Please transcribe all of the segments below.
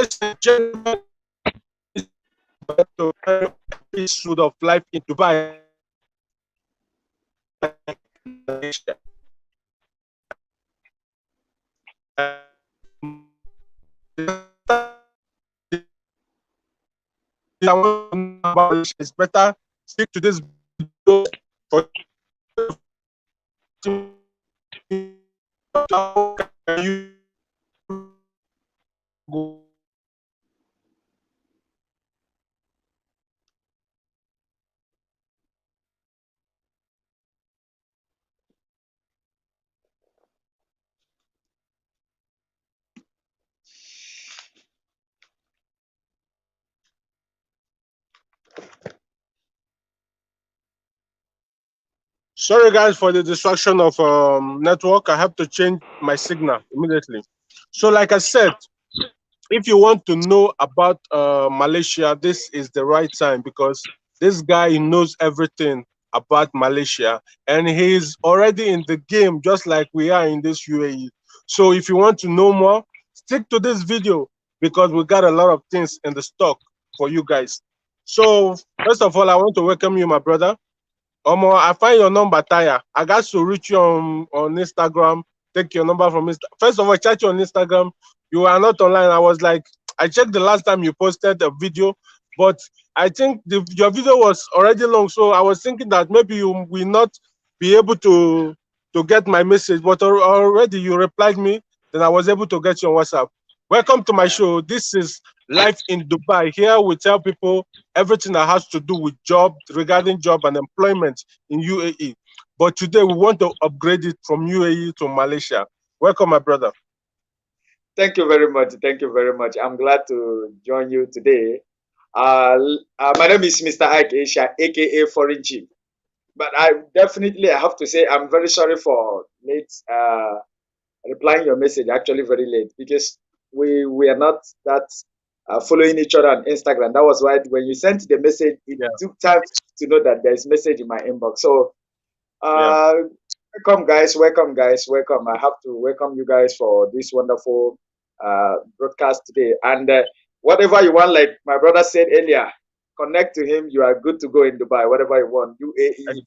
to episode of life in Dubai. Malaysia. It's better stick to this video for how can you go. Sorry guys for the distraction of network. I have to change my signal immediately. So like I said, if you want to know about Malaysia, this is the right time because this guy knows everything about Malaysia and he's already in the game just like we are in this UAE. So if you want to know more, stick to this video because we got a lot of things in the stock for you guys. So first of all, I want to welcome you, my brother. Omo, I find your number, Taya. I got to reach you on Instagram. Take your number from Instagram. First of all, chat you on Instagram. You are not online. I was like, I checked the last time you posted a video, but I think your video was already long. So I was thinking that maybe you will not be able to get my message, but already you replied me. Then I was able to get you on WhatsApp. Welcome to my show. This is Life in Dubai. Here we tell people everything that has to do with job, regarding job and employment in UAE. But today we want to upgrade it from UAE to Malaysia. Welcome, my brother. Thank you very much. Thank you very much. I'm glad to join you today. My name is Mr. Iyke Asia, aka Foreign Chief. But I have to say I'm very sorry for late replying your message. Actually, very late because we are not that following each other on Instagram. That was why when you sent the message, it took time to know that there's message in my inbox. So welcome guys, welcome guys, welcome. I have to welcome you guys for this wonderful broadcast today. And whatever you want, like my brother said earlier, connect to him. You are good to go in Dubai. Whatever you want, UAE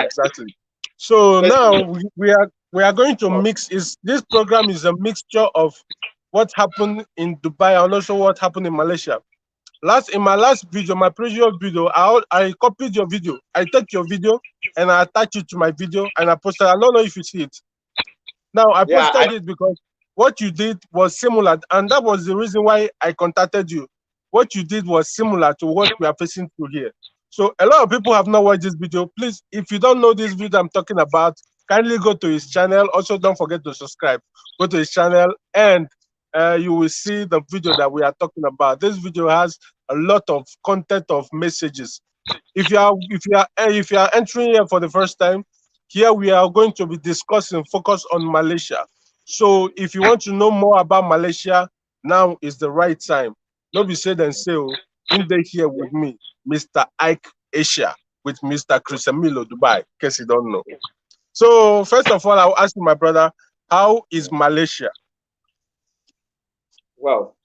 exactly. So now we are going to mix. This program is a mixture of what happened in Dubai and also what happened in Malaysia. In my last video, my previous video, I copied your video. I took your video and I attached it to my video and I posted. I don't know if you see it. Now I posted it because what you did was similar, and that was the reason why I contacted you. What you did was similar to what we are facing through here. So a lot of people have not watched this video. Please, if you don't know this video I'm talking about, kindly go to his channel. Also, don't forget to subscribe. Go to his channel and you will see the video that we are talking about. This video has a lot of content of messages. If you are entering here for the first time, here we are going to be discussing focus on Malaysia. So if you want to know more about Malaysia, now is the right time. Don't be said and say, in there here with me, Mr. Iyke Asia, with Mr. Emilo Dubai, in case you don't know. So first of all, I'll ask you, my brother, how is Malaysia? Well,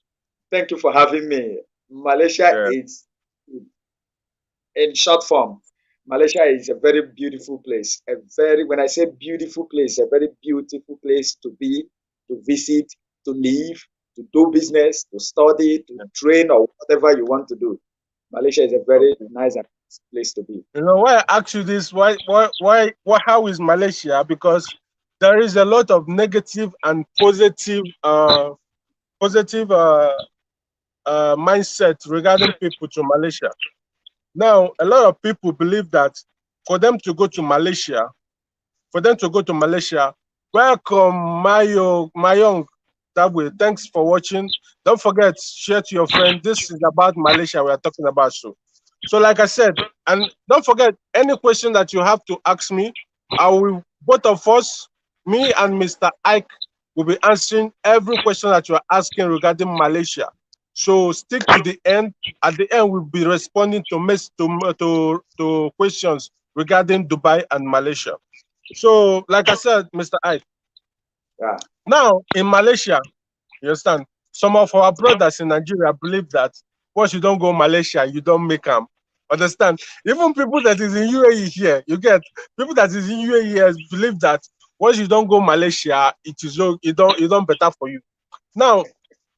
thank you for having me. Malaysia is, in short form, Malaysia is a very beautiful place. When I say beautiful place, a very beautiful place to be, to visit, to live, to do business, to study, to train, or whatever you want to do. Malaysia is a very nice place to be. You know why I ask you this? How is Malaysia? Because there is a lot of negative and positive mindset regarding people to Malaysia. Now, a lot of people believe that for them to go to Malaysia, welcome, Mayong. That way, thanks for watching. Don't forget, share to your friend. This is about Malaysia we are talking about. So like I said, and don't forget, any question that you have to ask me, both of us, me and Mr. Iyke, will be answering every question that you are asking regarding Malaysia. So stick to the end. At the end, we'll be responding to questions regarding Dubai and Malaysia. So, like I said, Mr. Iyke, now in Malaysia, you understand, some of our brothers in Nigeria believe that once you don't go Malaysia, you don't make them. Understand? Even people that is in UAE here, you get people that is in UAE here believe that once you don't go Malaysia, it don't better for you. Now,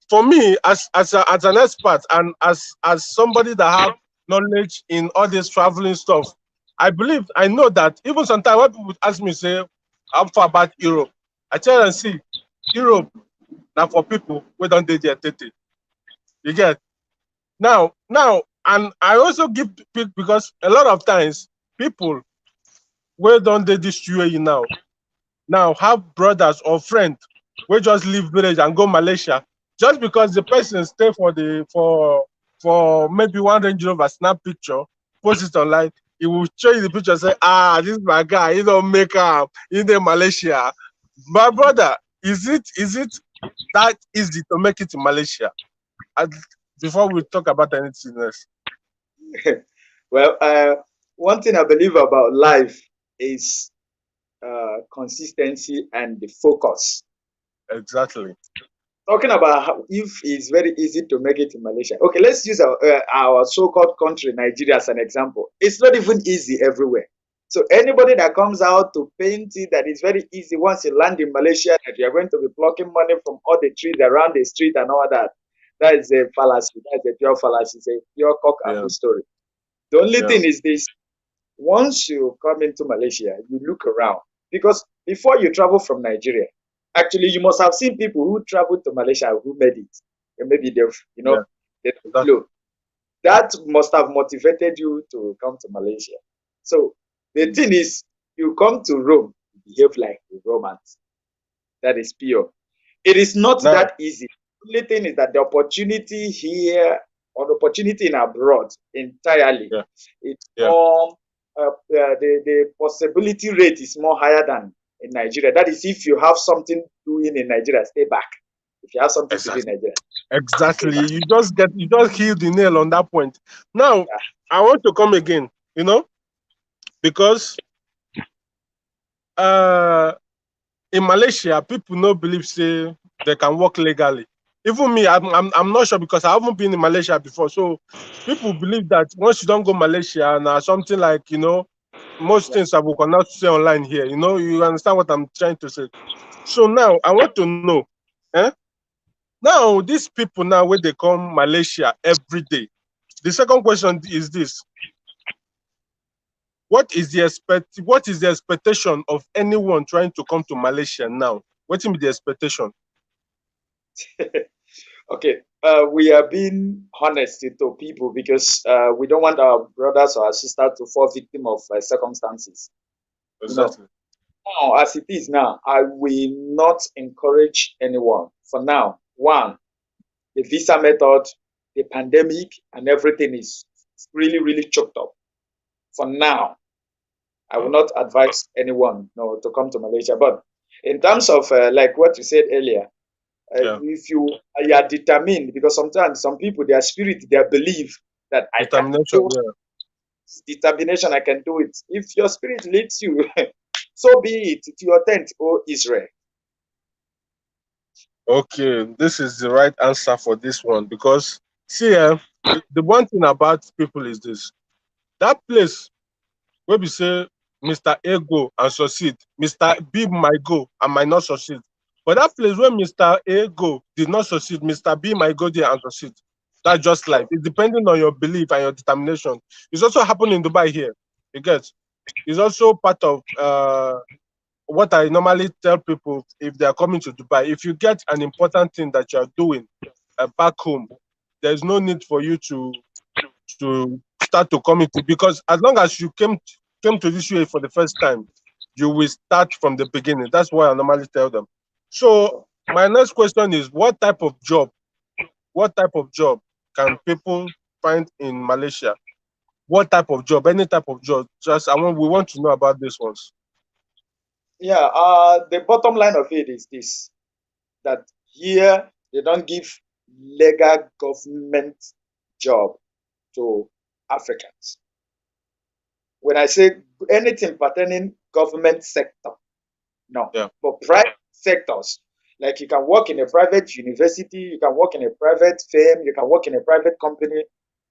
for me, as an expert and as somebody that have knowledge in all this traveling stuff, I know that even sometimes when people ask me say how far about Europe, I tell them see Europe now for people we don't dey there 30. You get now, and I also give because a lot of times people we don't dey this UAE now have brothers or friends wey just leave village and go Malaysia just because the person stay for maybe one Range Rover, snap picture, post it online. He will show you the picture, say, this is my guy, he don't make am in the Malaysia. My brother, is it that easy to make it in Malaysia? And before we talk about anything else. Well, one thing I believe about life is consistency and the focus. Exactly. Talking about if it's very easy to make it in Malaysia. Okay, let's use our so-called country, Nigeria, as an example. It's not even easy everywhere. So anybody that comes out to paint it that it's very easy once you land in Malaysia, that you're going to be plucking money from all the trees around the street and all that, that is a fallacy. That's a pure fallacy. It's a pure cock and Yeah. bull story. The only Yeah. thing is this: once you come into Malaysia, you look around because before you travel from Nigeria, actually you must have seen people who traveled to Malaysia who made it. And maybe they've, Yeah. they Exactly. low. That must have motivated you to come to Malaysia. So the thing is, you come to Rome, you behave like a Romans. That is pure. It is not Now. that easy. The only thing is that the opportunity here or the opportunity in abroad entirely, Yeah. it's Yeah. more, the possibility rate is more higher than in Nigeria. That is, if you have something doing in Nigeria, stay back. If you have something to do in Exactly. Nigeria, stay Exactly. back. You just hit the nail on that point. Now, Yeah. I want to come again, because uh in Malaysia, people no believe say they can work legally. Even me, I'm not sure because I haven't been in Malaysia before. So people believe that once you don't go Malaysia now something like most Yeah. things I will cannot say online here. You understand what I'm trying to say. So now I want to know, eh? Now these people now where they come Malaysia every day. The second question is this: what is the expectation of anyone trying to come to Malaysia now? What is the expectation? Okay, we are being honest to people because we don't want our brothers or our sisters to fall victim of circumstances. You know, Exactly. now as it is now, I will not encourage anyone for now. One, the visa method, the pandemic, and everything is really, really choked up. For now, I will Mm. not advise anyone to come to Malaysia. But in terms of like what you said earlier, Yeah. if you are determined, because sometimes some people, their spirit, their belief that I can Determination. do Yeah. determination, I can do it. If your spirit leads you, so be it. To your tent, O Israel. Okay, this is the right answer for this one because see, the one thing about people is this: that place where we say Mr. A go and succeed, Mr. B might go and might not succeed. But that place where Mr. A go did not succeed, Mr. B might go there and succeed. That's just life. Sure. It's depending on your belief and your determination. It's also happening in Dubai here. You get? It's also part of what I normally tell people if they are coming to Dubai. If you get an important thing that you are doing back home, there's no need for you to start to come into, because as long as you came to this UAE for the first time, you will start from the beginning. That's what I normally tell them. So Sure. my next question is, what type of job can people find in Malaysia? What type of job? Any type of job? We want to know about these ones. Yeah. The bottom line of it is this: that here they don't give legal government job to Africans. When I say anything pertaining government sector, no, Yeah. but private sectors, Like you can work in a private university, you can work in a private firm, you can work in a private company.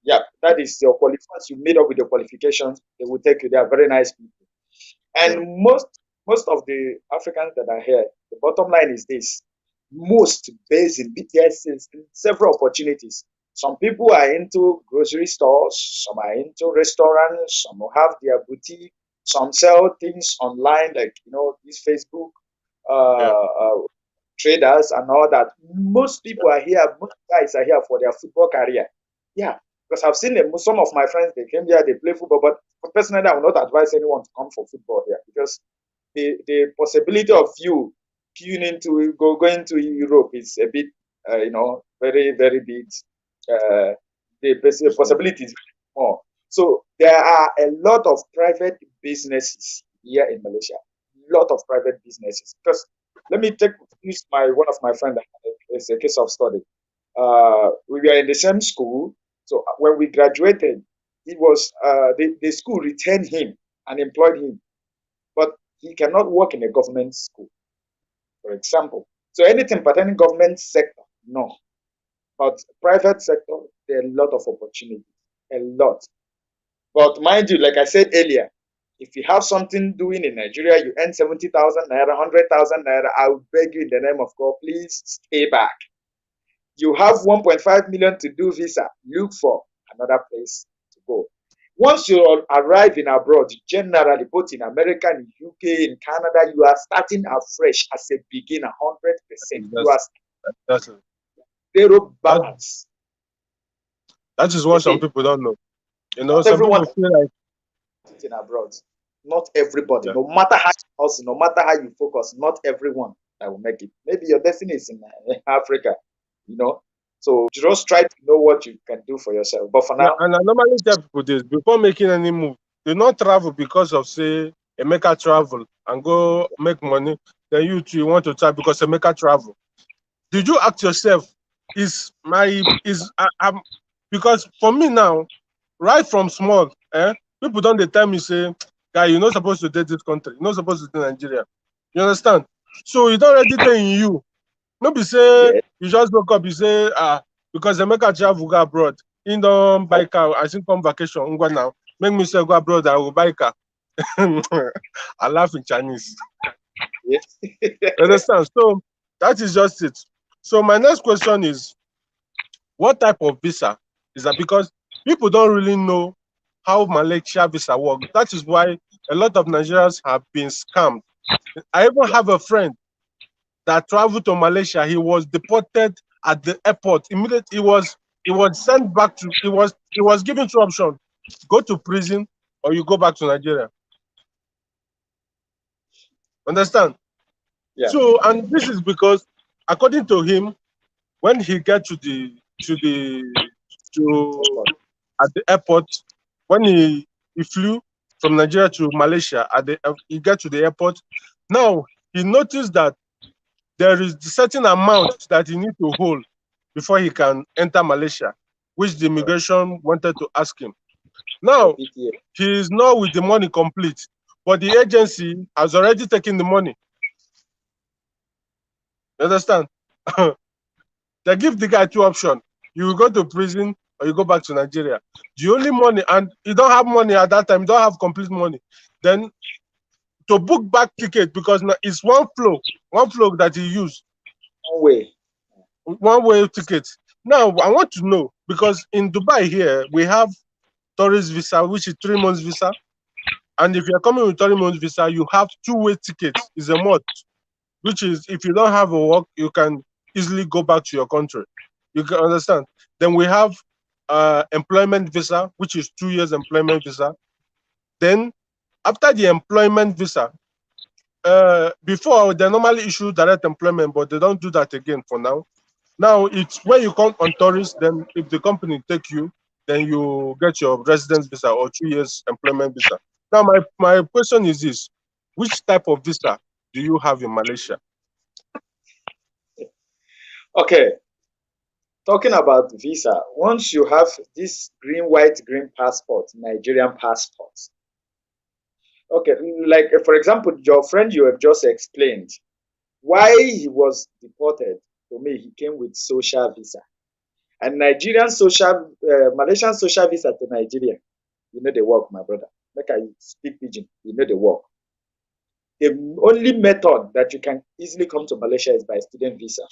Yeah, that is your qualifications. You meet up with your qualifications, they will take you. They are very nice people. Yeah. And most of the Africans that are here, the bottom line is this: most based in BTS is several opportunities. Some people are into grocery stores, some are into restaurants, some will have their boutique, some sell things online, like this Facebook Yeah. traders and all that. Most people are here, most guys are here for their football career. Yeah, because I've seen them, some of my friends, they came here, they play football, but personally, I will not advise anyone to come for football here because the possibility of you queuing into going to Europe is a bit, very, very big. Uh, the possibility is more. So there are a lot of private businesses here in Malaysia. Lot of private businesses. Because let me use my one of my friends as a case of study. We were in the same school. So when we graduated, he was the school retained him and employed him, but he cannot work in a government school, for example. So anything pertaining government sector, no. But private sector, there are a lot of opportunities, a lot. But mind you, like I said earlier, if you have something doing in Nigeria, you earn 70,000 naira, 100,000 naira, I would beg you in the name of God, please stay back. You have 1.5 million to do visa, look for another place to go. Once you arrive in abroad, generally, both in America, in UK, in Canada, you are starting afresh as a beginner, 100%. You are That's it. zero That balance that is what some again. people don't know. Not Some everyone people feel like, is in abroad. Not everybody. yeah, No matter how you hustle, no matter how you focus, not everyone that will make it. Maybe your destiny is in Africa, you know. So just try to know what you can do for yourself. But for yeah, now, and I normally tell people this before making any move. Do not travel because of say Emeka travel and go make money. Then you too you want to travel because Emeka travel. Did you ask yourself, is my is I'm because for me now, right from small, people don't they tell me say, guy, you're not supposed to date this country, you're not supposed to date Nigeria. You understand? So it already tell in you. No be say yeah, you just woke up, you say, because Emeka travel go abroad. He don't buy car, I think come vacation. Ngwa now. Make me say go abroad, I will buy car. I laugh in Chinese. yeah. You understand? So that is just it. So my next question is, what type of visa is that? Because people don't really know how Malaysia visa works. That is why a lot of Nigerians have been scammed. I even Yeah. have a friend that traveled to Malaysia. He was deported at the airport. Immediately, he was sent back to. He was given two options: go to prison or you go back to Nigeria. Understand? Yeah. So, and this is because, according to him, when he get to at the airport, when he flew from Nigeria to Malaysia, he got to the airport. Now he noticed that there is a certain amount that he need to hold before he can enter Malaysia, which the immigration wanted to ask him. The Now PTA. he is not with the money complete, but the agency has already taken the money. You understand? They give the guy two options. You will go to prison or you go back to Nigeria. The only money, and you don't have money at that time, you don't have complete money. Then to book back ticket, because it's one flow that he used, One way. one way ticket. Now I want to know, because in Dubai here we have tourist visa, which is 3 months visa. And if you're coming with 3 months visa, you have two-way tickets. It's a must, which is if you don't have a work, you can easily go back to your country. You can understand. Then we have employment visa, which is 2 years employment visa. Then after the employment visa, before they normally issue direct employment, but they don't do that again for now. Now it's when you come on tourist, then if the company take you, then you get your residence visa or 2 years employment visa. Now my question is this: which type of visa do you have in Malaysia? Okay. Talking about visa, once you have this green, white, green passport, Nigerian passport. Okay, like for example, your friend you have just explained. Why he was deported, to me, he came with social visa. And Malaysian social visa to Nigeria, you know the work, my brother. Like I speak pidgin, you know the work. The only method that you can easily come to Malaysia is by student visa.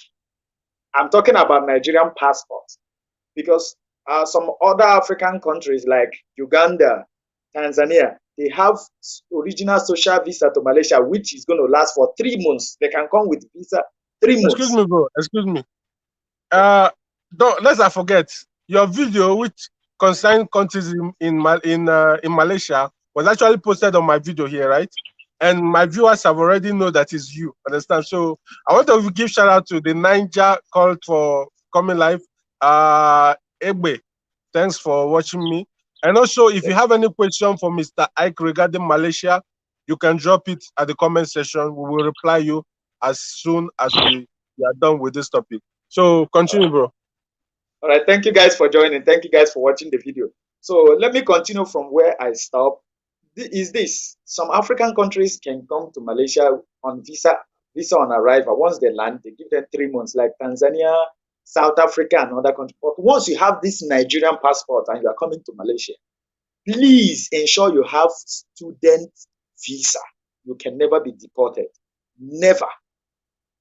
I'm talking about Nigerian passports because some other African countries like Uganda, Tanzania, they have original social visa to Malaysia, which is going to last for 3 months. They can come with visa 3 months. Excuse me, bro. Excuse me. Don't let's not forget your video, which concerned countries in Malaysia, was actually posted on my video here, right? And my viewers have already know that is you. Understand? So I want to give shout out to the Ninja called for coming live. Egbe, thanks for watching me. And also, if you have any question for Mr. Iyke regarding Malaysia, you can drop it at the comment section. We will reply you as soon as we are done with this topic. So continue, bro. All right, thank you guys for joining. Thank you guys for watching the video. So let me continue from where I stopped. Is this some African countries can come to Malaysia on visa on arrival. Once they land, they give them 3 months, like Tanzania, South Africa, and other countries. But once you have this Nigerian passport and you are coming to Malaysia, please ensure you have student visa. You can never be deported. Never.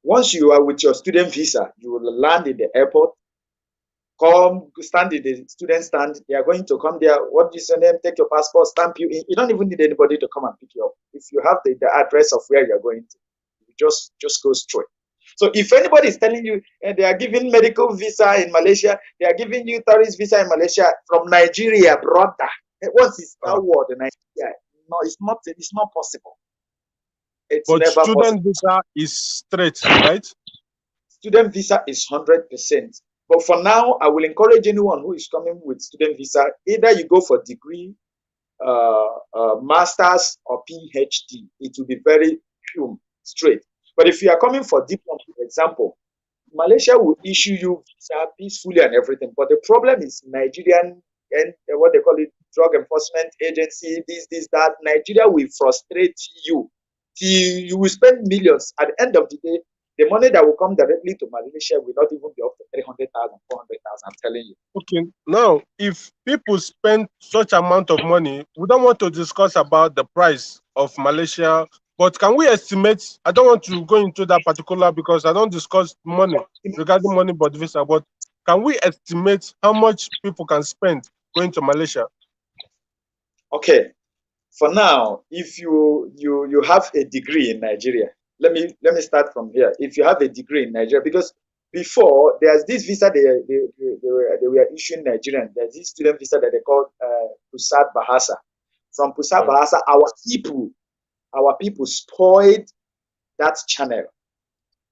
Once you are with your student visa, you will land in the airport, come stand in the student stand. They are going to come there. What is your name? Take your passport, stamp you in. You don't even need anybody to come and pick you up. If you have the address of where you're going to, you just go straight. So if anybody is telling you they are giving medical visa in Malaysia, they are giving you tourist visa in Malaysia from Nigeria, brother. Once it's that word in Nigeria, no, it's not possible. It's But never student possible. visa is straight, right? Student visa is 100%. But for now, I will encourage anyone who is coming with student visa, either you go for degree, master's, or PhD. It will be very straight. But if you are coming for diploma, for example, Malaysia will issue you visa peacefully and everything. But the problem is Nigerian and what they call it, drug enforcement agency, this, that. Nigeria will frustrate you. You will spend millions. At the end of the day, the money that will come directly to Malaysia will not even be up to 300,000, 400,000. I'm telling you. Okay. Now, if people spend such amount of money, we don't want to discuss about the price of Malaysia, but can we estimate? I don't want to go into that particular because I don't discuss money regarding money but visa. But can we estimate how much people can spend going to Malaysia? Okay. For now, if you have a degree in Nigeria, let me start from here. If you have a degree in Nigeria, because before there's this visa they were issuing Nigerian. There's this student visa that they call Pusat Bahasa. From Pusat Bahasa, our people spoiled that channel.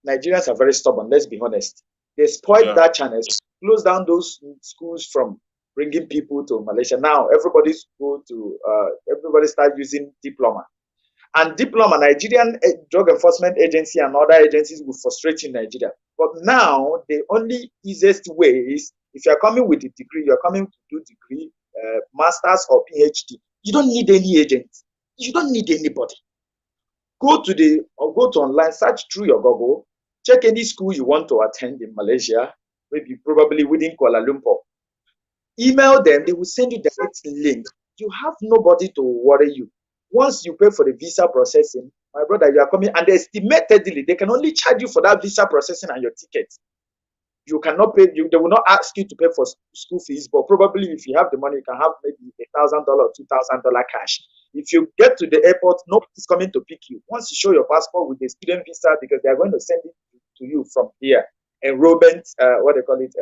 Nigerians are very stubborn. Let's be honest. They spoiled that channel, closed down those schools from bringing people to Malaysia. Now everybody start using diploma. And diploma, Nigerian Drug Enforcement Agency and other agencies will frustrate in Nigeria. But now the only easiest way is if you're coming with a degree, you're coming to do degree, master's or PhD. You don't need any agent. You don't need anybody. Go to online, search through your Google, check any school you want to attend in Malaysia, maybe probably within Kuala Lumpur. Email them, they will send you direct link. You have nobody to worry you. Once you pay for the visa processing, my brother, you are coming, and estimatedly they can only charge you for that visa processing and your ticket. You cannot pay. They will not ask you to pay for school fees, but probably if you have the money, you can have maybe $1,000, $2,000 cash. If you get to the airport, nobody's coming to pick you. Once you show your passport with the student visa, because they are going to send it to you from here. Enrollment, what they call it.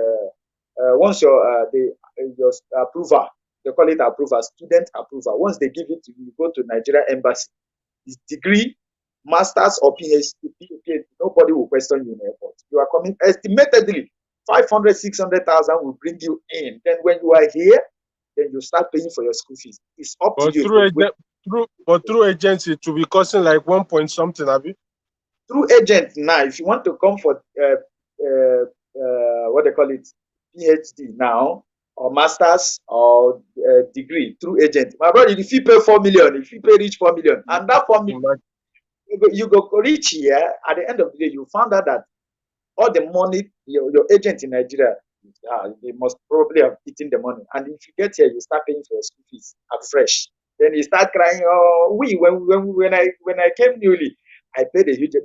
Once your approval, they call it approval, student approval. Once they give it to you, you go to Nigeria embassy. It's degree, masters or PhD, nobody will question you in the airport. You are coming estimatedly 500, 600,000 will bring you in. Then when you are here, then you start paying for your school fees. It's up to you. Through agency, it will be costing like 1 point something, Abi. Through agent now, if you want to come for what they call it, PhD now, or masters or degree through agent, my brother, if you pay 4 million, if you pay reach 4 million, and that 4 million, you're you go reach here. At the end of the day, you found out that all the money your agent in Nigeria, they must probably have eaten the money. And if you get here, you start paying for your school fees afresh. Then you start crying. Oh, when I came newly, I paid a huge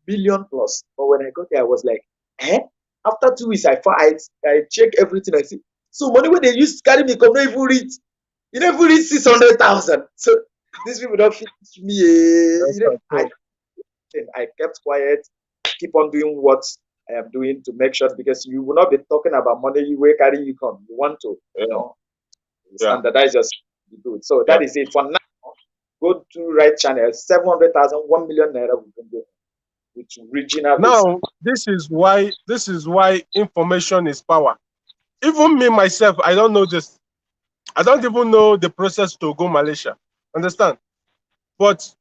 billion plus. But when I got there, I was like, eh? After 2 weeks, I check everything. I see so money when they used to carry me come not even reach. You never reach 600,000. So these people don't fit me. Yes, sir. So, I kept quiet, keep on doing what I am doing to make sure because you will not be talking about money you will carry you come. You want to, yeah, yeah, standardize yourself. Be good. So yeah. that is it for now. Go to right channel, 700,000, 1 million naira we can do with regional visa. Now, this is why information is power. Even me myself, I don't know this. I don't even know the process to go Malaysia. Understand? But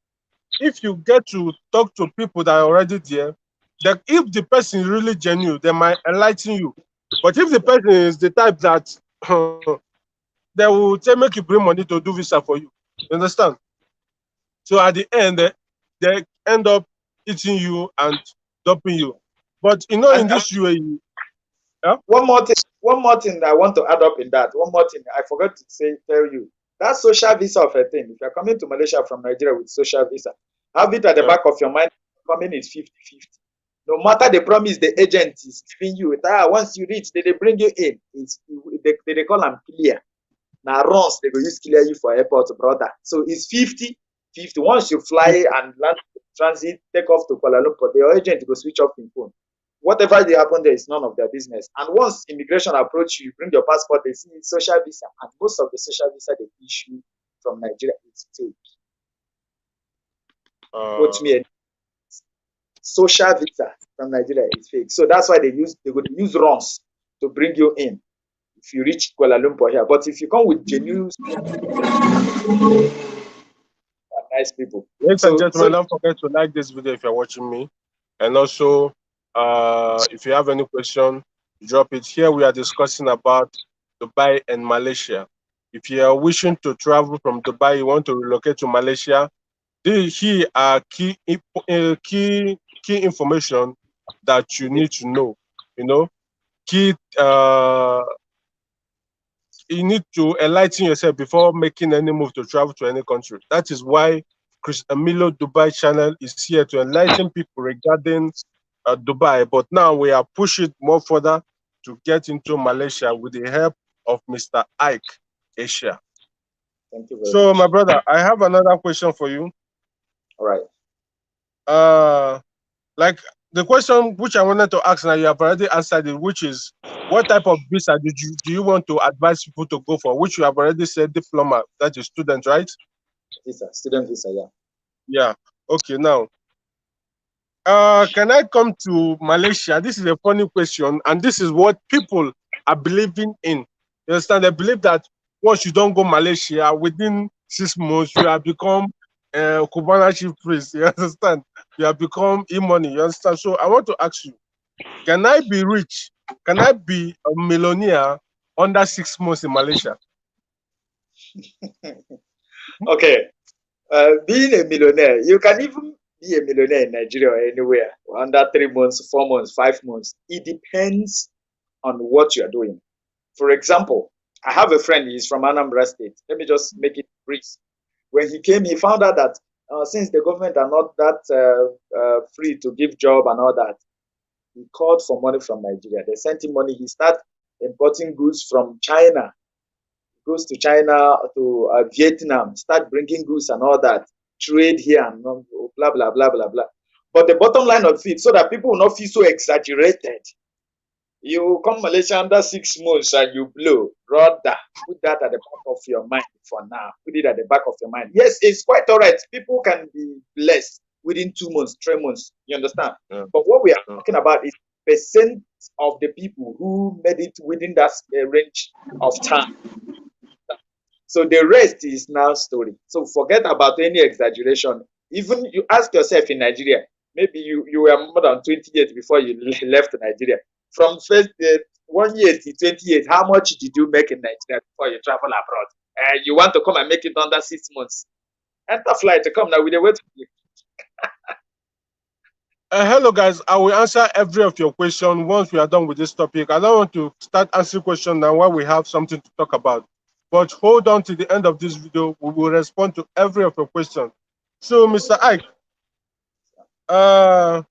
if you get to talk to people that are already there, that if the person is really genuine, they might enlighten you. But if the person is the type that they will say make you bring money to do visa for you. You understand? So at the end, they end up eating you and dumping you. But you know, in And this UAE, yeah, one more thing I want to add up in that. One more thing I forgot to tell you. That social visa of a thing, if you're coming to Malaysia from Nigeria with social visa, have it at the yeah. back of your mind, coming is 50-50. No matter the promise the agent is giving you, once you reach, they bring you in. They call them clear. Now runs, they go use clear you for airport, brother. So it's 50-50. Once you fly and land transit, take off to Kuala Lumpur, the agent will switch off your phone. Whatever they happen there is none of their business. And once immigration approach you, you bring your passport, they see social visa. And most of the social visa they issue from Nigeria is fake. Quote Uh, me, social visa from Nigeria is fake. So that's why they go to use runs to bring you in if you reach Kuala Lumpur here. But if you come with genuine nice people. Ladies and So gentlemen, don't forget to like this video if you're watching me. And also, if you have any question, drop it here. We are discussing about Dubai and Malaysia. If you are wishing to travel from Dubai, you want to relocate to Malaysia, here are key information that you need to know. You know, key you need to enlighten yourself before making any move to travel to any country. That is why Chris Emilo Dubai channel is here to enlighten people regarding Dubai. But now we are pushing more further to get into Malaysia with the help of Mr. Iyke Asia. thank you very So, much. my brother, I have another question for you. All right. Uh, like the question which I wanted to ask now, you have already answered it, which is what type of visa do you want to advise people to go for? Which you have already said diploma, that is student, right? Visa, student visa, yeah. Yeah. Okay. Now, can I come to Malaysia? This is a funny question, and this is what people are believing in. You understand? They believe that once you don't go Malaysia, within 6 months, you have become Cubana chief priest. You understand? You have become e-money. You understand? So I want to ask you, can I be rich? Can I be a millionaire under 6 months in Malaysia? Okay. Being a millionaire, you can even be a millionaire in Nigeria or anywhere under 3 months, 4 months, 5 months. It depends on what you are doing. For example, I have a friend, he's from Anambra State. Let me just make it brief. When he came, he found out that since the government are not that free to give job and all that, he called for money from Nigeria. They sent him money. He started importing goods from China, goes to China, to Vietnam, start bringing goods and all that, trade here and blah, blah, blah, blah, blah. But the bottom line of it, so that people will not feel so exaggerated, you come Malaysia under 6 months and you blow, brother. Put that at the back of your mind for now. Put it at the back of your mind. Yes, it's quite all right. People can be blessed within 2 months, 3 months. You understand? Yeah. But what we are Yeah. talking about is percent of the people who made it within that range of time. So the rest is now story. So forget about any exaggeration. Even you ask yourself in Nigeria, maybe you were more than 20 years before you left Nigeria. From first 1 year to 20 years, how much did you make in Nigeria before you travel abroad? You want to come and make it under 6 months? Enter flight to come now. We wait for you. Hello, guys. I will answer every of your question once we are done with this topic. I don't want to start answering questions now while we have something to talk about. But hold on to the end of this video. We will respond to every of your questions. So, Mr. Ike, uh,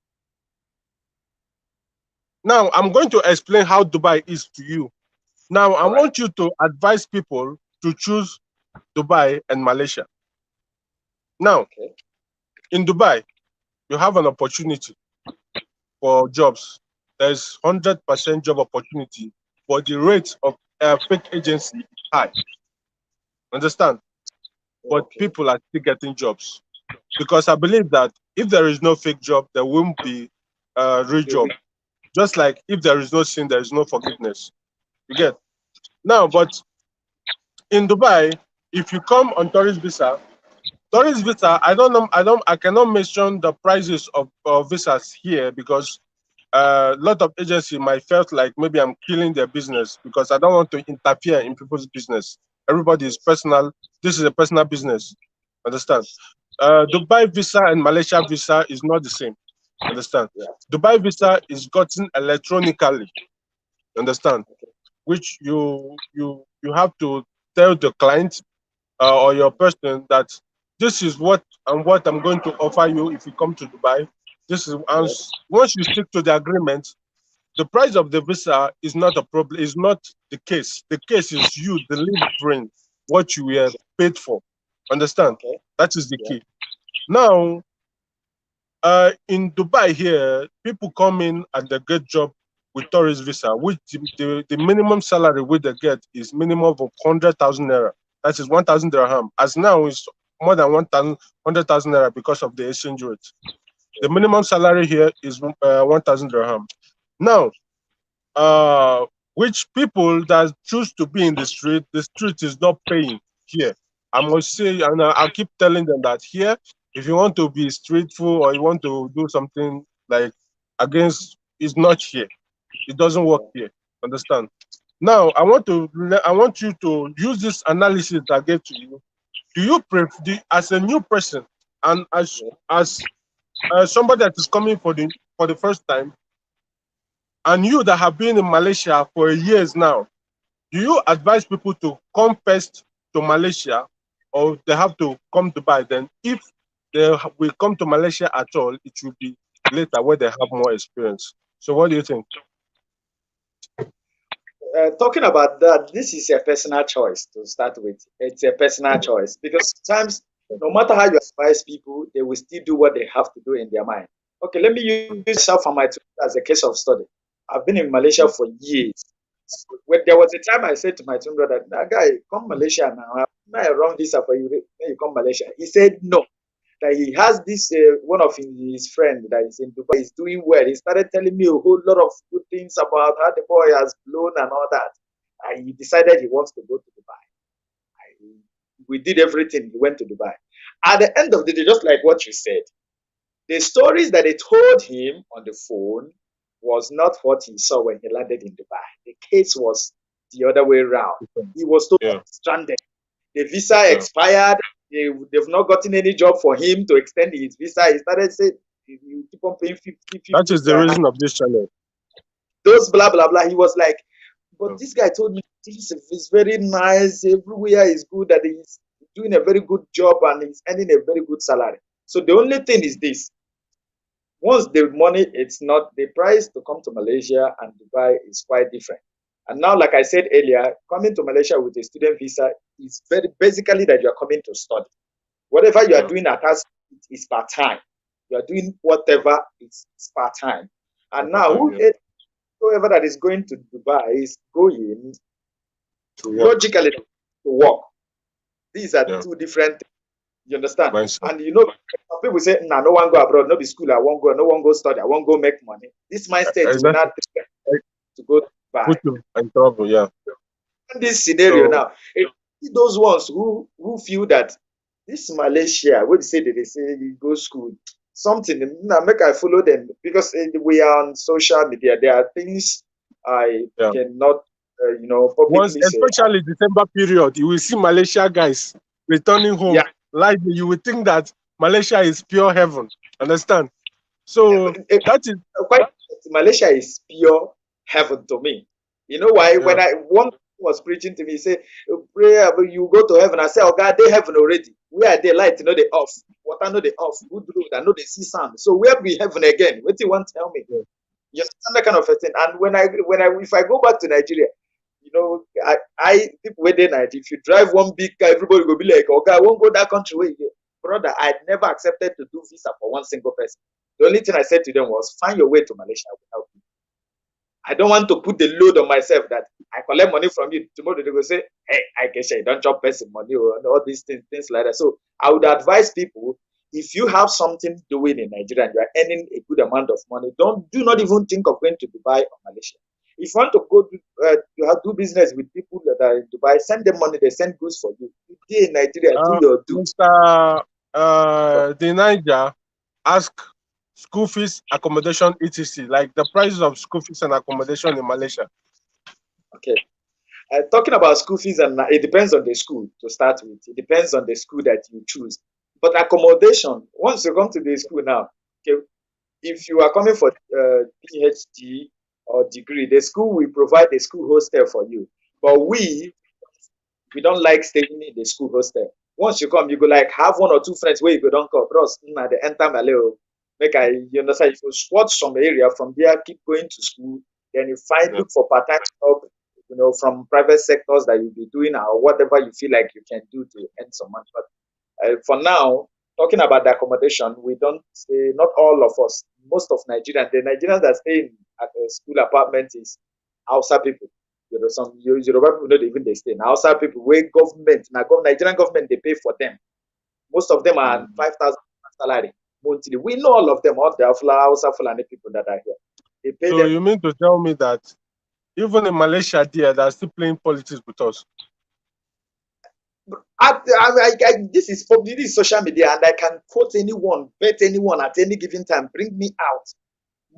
now I'm going to explain how Dubai is to you. Now, I All right. want you to advise people to choose Dubai and Malaysia. Now, Okay. in Dubai, you have an opportunity for jobs. There's 100% job opportunity, but the rate of fake agency is high. Understand? But Okay. people are still getting jobs because I believe that if there is no fake job, there won't be real The job. Just like if there is no sin, there is no forgiveness. You get now, but in Dubai, if you come on tourist visa, I don't know, I cannot mention the prices of visas here because a lot of agency might felt like maybe I'm killing their business because I don't want to interfere in people's business. Everybody is yes. personal. This is a personal business. Understand? Dubai visa and Malaysia visa is not the same. Understand? Yeah. Dubai visa is gotten electronically. Understand? Okay. Which you have to tell the client or your person that this is what I'm going to offer you if you come to Dubai. This is, and Yes. once you stick to the agreement, the price of the visa is not a problem. Is not the case. The case is you delivering what you were paid for. Understand? Okay. That is the Yeah. key. Now, in Dubai here, people come in and they get job with tourist visa, which the minimum salary which they get is minimum of 100,000 naira. That is 1,000 dirham. As now it's more than 100,000 naira because of the exchange rate. The minimum salary here is 1,000 dirham. Now, uh, which people that choose to be in the street is not paying here. I must say, and I keep telling them that here, if you want to be streetful or you want to do something like against, is not here. It doesn't work Yeah. here. Understand? Now, I want you to use this analysis that I gave to you. Do you prefer, as a new person and Yeah. as somebody that is coming for the first time, and you that have been in Malaysia for years now, do you advise people to come first to Malaysia or they have to come to Dubai? Then, if they will come to Malaysia at all, it will be later where they have more experience. So, what do you think? Talking about that, this is a personal choice to start with. It's a personal choice because sometimes, no matter how you advise people, they will still do what they have to do in their mind. Okay, let me use self and my twin as a case of study. I've been in Malaysia for years. When there was a time I said to my twin brother, "That guy, come Malaysia now. Am I wrong visa for you? When you come Malaysia?" He said no. That he has this one of his friend that is in Dubai is doing well. He started telling me a whole lot of good things about how the boy has blown and all that. And he decided he wants to go to Dubai. We did everything. He went to Dubai. At the end of the day, just like what you said, the stories that they told him on the phone was not what he saw when he landed in Dubai. The case was the other way around. He was totally Yeah, stranded. The visa yeah. expired. They've not gotten any job for him to extend his visa. He started saying, you keep on paying 50, That 50 is the Ghana. reason of this channel. Those blah, blah, blah. He was like, but Yeah. this guy told me this is very nice. Everywhere is good, that he's doing a very good job and he's earning a very good salary. So the only thing is this. Once the money, it's not the price to come to Malaysia and Dubai is quite different. And now, like I said earlier, coming to Malaysia with a student visa is very basically that you are coming to study. Whatever you are Yeah. doing at us is part time. You are doing whatever is part time. And Over now, time, yeah. whoever that is going to Dubai is going To work. logically to work. These are Yeah. two different things. You understand? Mindset. And you know, some people say, nah, no one go abroad, no be school, I won't go, no one go study, I won't go make money. This mindset will Exactly. not to go to Dubai. Put you in trouble. Yeah. In this scenario So now, those ones who feel that this Malaysia, what they say that they say you go school, something now make I follow them because we are on social media. There are things I yeah. cannot, Once, publicly say. especially December period, you will see Malaysia guys returning Yeah, home. Like you will think that Malaysia is pure heaven. Understand? So that is Quite Malaysia is pure heaven to me. You know why? yeah. When I one was preaching to me, he said, "Prayer, you go to heaven." I said, "Oh God, they heaven already. Where are they light? You know they off. Water know they off. Good road. I know they see sun. So where be heaven again? What do you want to tell me? Yeah. You understand that kind of a thing? And if I go back to Nigeria, I people within night. If you drive one big car, everybody will be like, "Oh God, I won't go that country where you go." Brother, I never accepted to do visa for one single person. The only thing I said to them was, find your way to Malaysia. I will help you. I don't want to put the load on myself that I collect money from you. Tomorrow they go say, hey, I guess I don't chop person money or all these things like that. So I would advise people, if you have something doing in Nigeria and you are earning a good amount of money, do not even think of going to Dubai or Malaysia. If you want to go do business with people that are in Dubai, send them money, they send goods for you. You stay in Nigeria, do your do. Mr. The Niger ask school fees, accommodation, etc. Like the prices of school fees and accommodation in Malaysia. Okay. Talking about school fees, and it depends on the school to start with. It depends on the school that you choose. But accommodation, once you come to the school now, okay, if you are coming for PhD or degree, the school will provide a school hostel for you. But we don't like staying in the school hostel. Once you come, you go like have one or two friends where you go don't call, bros. They enter Maleo. You understand? If you squat some area from there, keep going to school, then you Yeah. look for part-time job, from private sectors that you'll be doing or whatever you feel like you can do to earn some money. But for now, talking about the accommodation, we don't say, not all of us, most of Nigerians, the Nigerians that stay in at a school apartment is Hausa people. Some Yoruba people don't even they stay. Now, Hausa people, where government, now Nigerian government, they pay for them. Most of them are Mm. 5,000 salary monthly. We know all of them, all the Hausa Fulani people that are here. They pay So them. you mean to tell me that even in Malaysia, there, they're still playing politics with us? This is social media, and I can quote anyone, bet anyone at any given time. Bring me out.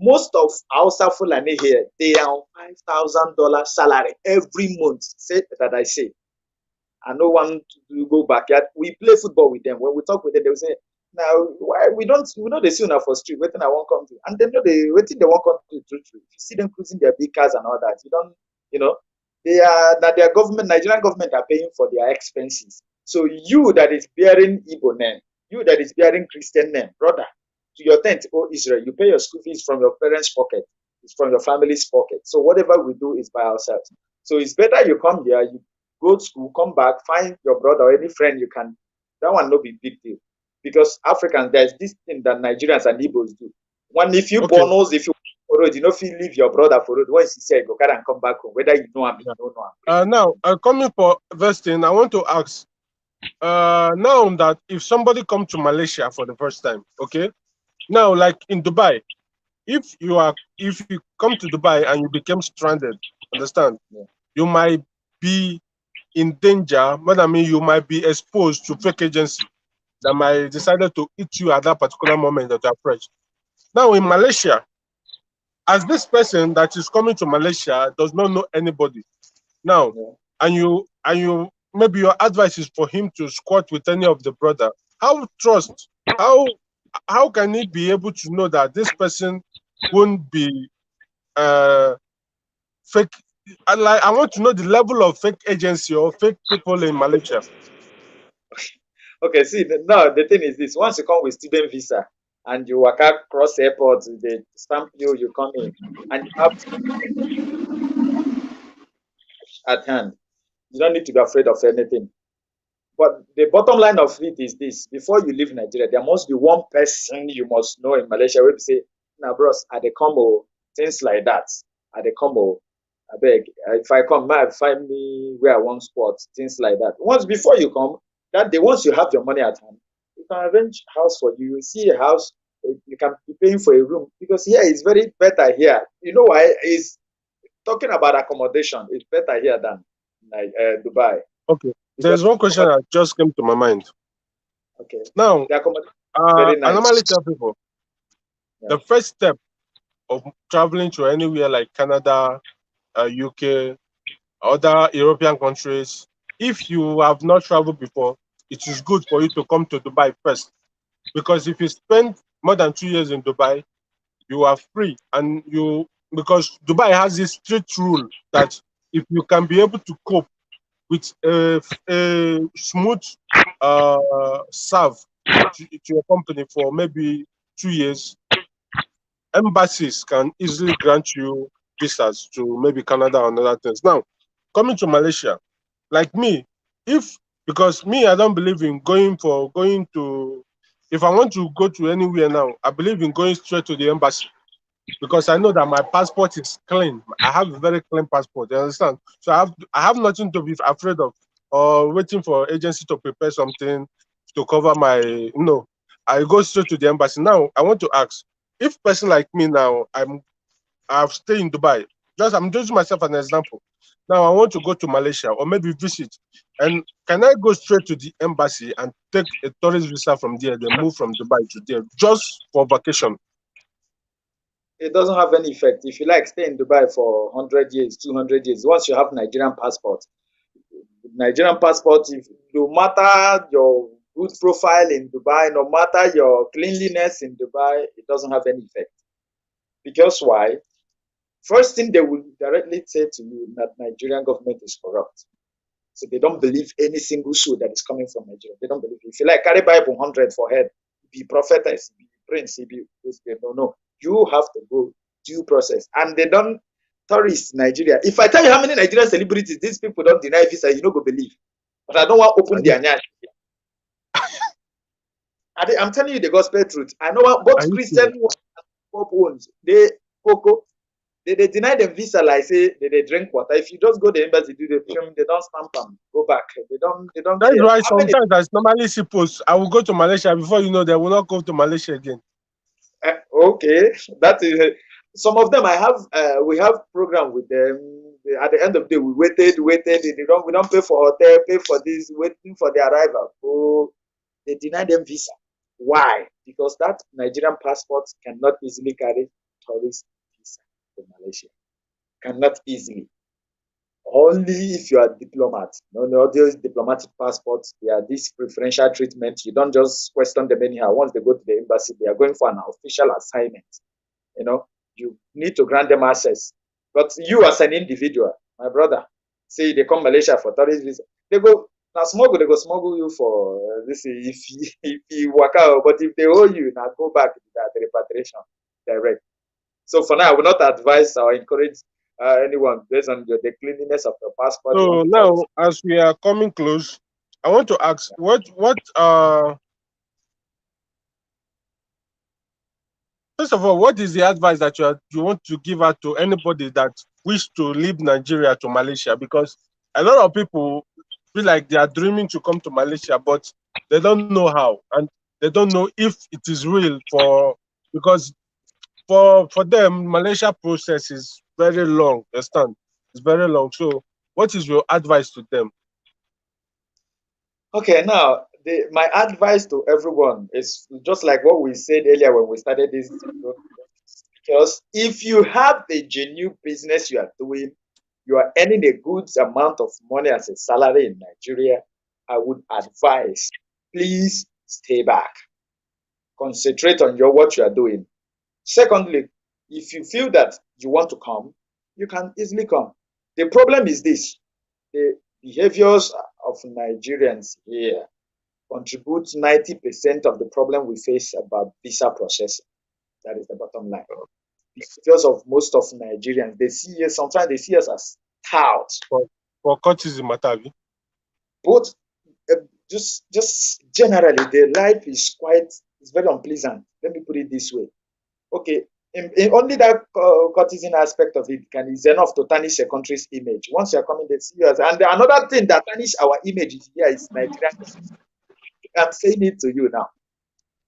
Most of Hausa Fulani here, they are on $5,000 salary every month. Say that I say. I don't want to go backyard. We play football with them. When we talk with them, they will say, "Now, why we know they see una for street, waiting I won't come to." And they know they waiting they won't come to truth. If you see them cruising their big cars and all that, you don't, you know, they are that their government, Nigerian government are paying for their expenses. So you that is bearing Igbo name, you that is bearing Christian name, brother, to your tent, oh Israel, you pay your school fees from your parents' pocket, it's from your family's pocket. So whatever we do is by ourselves. So it's better you come here, you go to school, come back, find your brother or any friend you can. That one no be big deal. Because Africans, there's this thing that Nigerians and Igbos do. One, if you Okay. born knows, if you for road, you know, if you leave your brother for road, once he say go carry and come back home, whether you know him, Yeah. you don't know him. Now, coming for vesting, I want to ask. Now that if somebody come to Malaysia for the first time, okay, now like in Dubai, if you come to Dubai and you became stranded, understand, Yeah. you might be in danger. What I mean, you might be exposed to fake agency that might decided to eat you at that particular moment that you are fresh. Now in Malaysia, as this person that is coming to Malaysia does not know anybody now, Yeah. and you maybe your advice is for him to squat with any of the brother. How trust? How how can he be able to know that this person won't be fake? I want to know the level of fake agency or fake people in Malaysia. Okay, see, now the thing is this: once you come with student visa and you work out cross airports, they stamp you, you come in, and you have at hand. You don't need to be afraid of anything. But the bottom line of it is this: before you leave Nigeria, there must be one person you must know in Malaysia where you say, "Now, bros, at the come, things like that. At the come, I beg. If I come, might find me where I want spot, things like that." Once before you come, that day, once you have your money at hand, you can arrange house for you. You see a house, you can be paying for a room because here is very better here. You know why? Is talking about accommodation. It's better here than like Dubai Okay, because there's one question that just came to my mind. okay, Now, the accommodation is very I nice. normally tell people Yeah. the first step of traveling to anywhere like Canada, UK, other European countries, if you have not traveled before, it is good for you to come to Dubai first. Because if you spend more than 2 years in Dubai, you are free, and you, because Dubai has this strict rule that if you can be able to cope with a smooth serve to your company for maybe 2 years, embassies can easily grant you visas to maybe Canada and other things. Now, coming to Malaysia, like me, if, because me, I don't believe in going to, if I want to go to anywhere now, I believe in going straight to the embassy, because I know that my passport is clean. I have a very clean passport. You understand? So I have nothing to be afraid of, or waiting for agency to prepare something to cover my. No, I go straight to the embassy. Now I want to ask, if person like me now, I've stayed in Dubai. Just I'm using myself as an example. Now I want to go to Malaysia or maybe visit, and can I go straight to the embassy and take a tourist visa from there, then move from Dubai to there just for vacation? It doesn't have any effect. If you like, stay in Dubai for 100 years, 200 years. Once you have Nigerian passport, if no matter your good profile in Dubai, no matter your cleanliness in Dubai, it doesn't have any effect. Because why? First thing they will directly say to you that Nigerian government is corrupt. So they don't believe any single soul that is coming from Nigeria. They don't believe it. If you like, carry Bible 100 for head, be prophetess, be prince, be this, they don't know. You have to go due process. And they don't tourist Nigeria. If I tell you how many Nigerian celebrities these people don't deny visa, you don't go believe. But I don't want to open Are you, their nyash. I'm telling you the gospel truth. I know what are both you Christian serious? and Pope ones. They deny them visa like say they drink water. If you just go to the embassy, do the film, they don't stamp them, go back. They don't That's care. why How many sometimes I normally see posts. I will go to Malaysia before you know they will not go to Malaysia again. okay, that is some of them I have we have program with them. At the end of the day, we waited. We don't pay for hotel, pay for this, waiting for their arrival. Oh, they deny them visa. Why? Because that Nigerian passport cannot easily carry tourist visa to Malaysia. Cannot easily. Only if you are a diplomat. No, those diplomatic passports, they are this preferential treatment. You don't just question them anyhow. Once they go to the embassy, they are going for an official assignment. You know, you need to grant them access. But you as an individual, my brother, say they come Malaysia for tourist visa, they go now smuggle, they go smuggle you for this if you work out. But if they owe you, now go back to the repatriation direct. So for now, I will not advise or encourage anyone based on the cleanliness of the passport. You want So to tourist. now, as we are coming close, I want to ask, what first of all, what is the advice that you want to give out to anybody that wish to leave Nigeria to Malaysia? Because a lot of people feel like they are dreaming to come to Malaysia, but they don't know how, and they don't know if it is real for, because for them Malaysia process is very long. Understand? It's very long. So, what is your advice to them? Okay, now my advice to everyone is just like what we said earlier when we started this. Because if you have a genuine business you are doing, you are earning a good amount of money as a salary in Nigeria, I would advise please stay back. Concentrate on your what you are doing. Secondly, if you feel that you want to come, you can easily come. The problem is this: the behaviors of Nigerians here contribute 90% of the problem we face about visa processing. That is the bottom line. Because of most of Nigerians, they see us sometimes they see us as touts. For courtesy matter, abi? Both uh, just generally, their life is quite it's very unpleasant. Let me put it this way. Okay, in only that courtesan aspect of it can is enough to tarnish a country's image. Once you are coming, they see you as, and another thing that tarnish our image is here is Nigeria. I'm saying it to you now.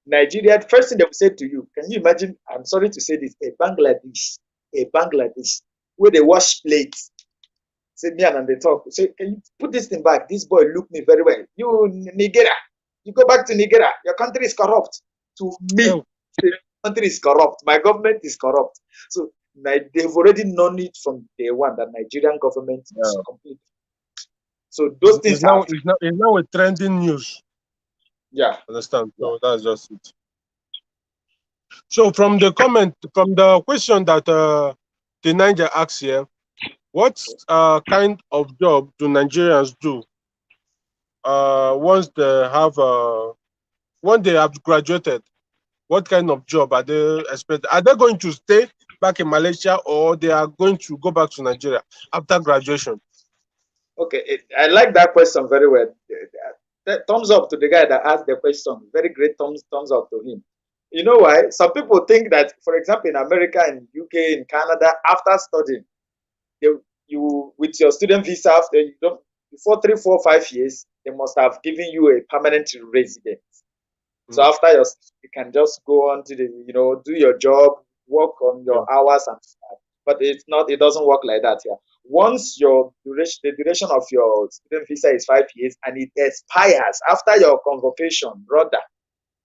Nigeria, the first thing they will say to you, can you imagine? I'm sorry to say this, a Bangladesh, where they wash plates. Say me and they talk. Say, can you put this thing back? This boy look me very well. You Nigeria, you go back to Nigeria. Your country is corrupt. To me, Oh, the country is corrupt. My government is corrupt. So they've already known it from day one that Nigerian government is yeah. complete. So those It's things are now it's now a trending news. yeah, Understand? yeah. So that's just it. So from the comment, from the question that the Niger asks here, what kind of job do Nigerians do once they have once they have graduated? What kind of job are they expected? Are they going to stay back in Malaysia or they are going to go back to Nigeria after graduation? Okay, I like that question very well. Thumbs up to the guy that asked the question. Very great thumbs up to him. You know why? Some people think that, for example, in America, in UK, in Canada, after studying, they, you with your student visa, after you don't, before 3, 4, 5 years, they must have given you a permanent residence. So Mm, after you can just go on to the, do your job, work on yeah. your hours and stuff. But it's not, it doesn't work like that here. Once the duration of your student visa is 5 years and it expires after your convocation, brother,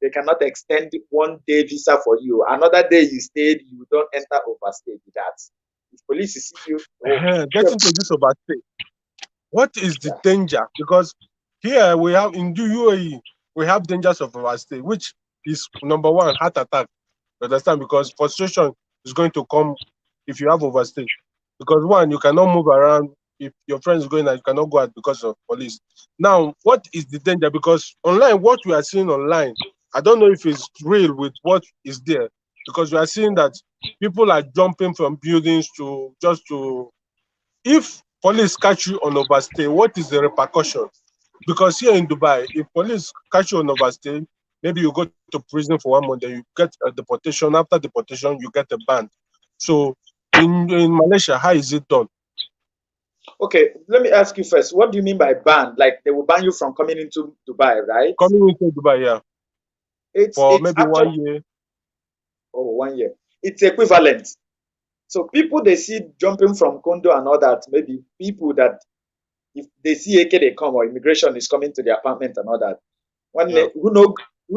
they cannot extend 1 day visa for you. Another day you stayed, you don't enter overstay with that. If police see you, oh, Getting to this overstay. What is the yeah. danger? Because here we have in the UAE, we have dangers of overstay, which is number one, heart attack. You understand? Because frustration is going to come if you have overstay. Because one, you cannot move around. If your friend is going out, you cannot go out because of police. Now, what is the danger? Because online, what we are seeing online, I don't know if it's real with what is there. Because we are seeing that people are jumping from buildings to just to, if police catch you on overstay, what is the repercussion? Because here in Dubai, if police catch you on overstay, maybe you go to prison for 1 month, then you get a deportation. After deportation, you get a ban. So in Malaysia, how is it done? Okay, let me ask you first. What do you mean by ban? Like they will ban you from coming into Dubai, right? Coming into Dubai, yeah, for It's maybe actually 1 year. 1 year. It's equivalent. So people they see jumping from condo and all that, maybe people that if they see Iyke they come or immigration is coming to the apartment and all that. When Yeah, who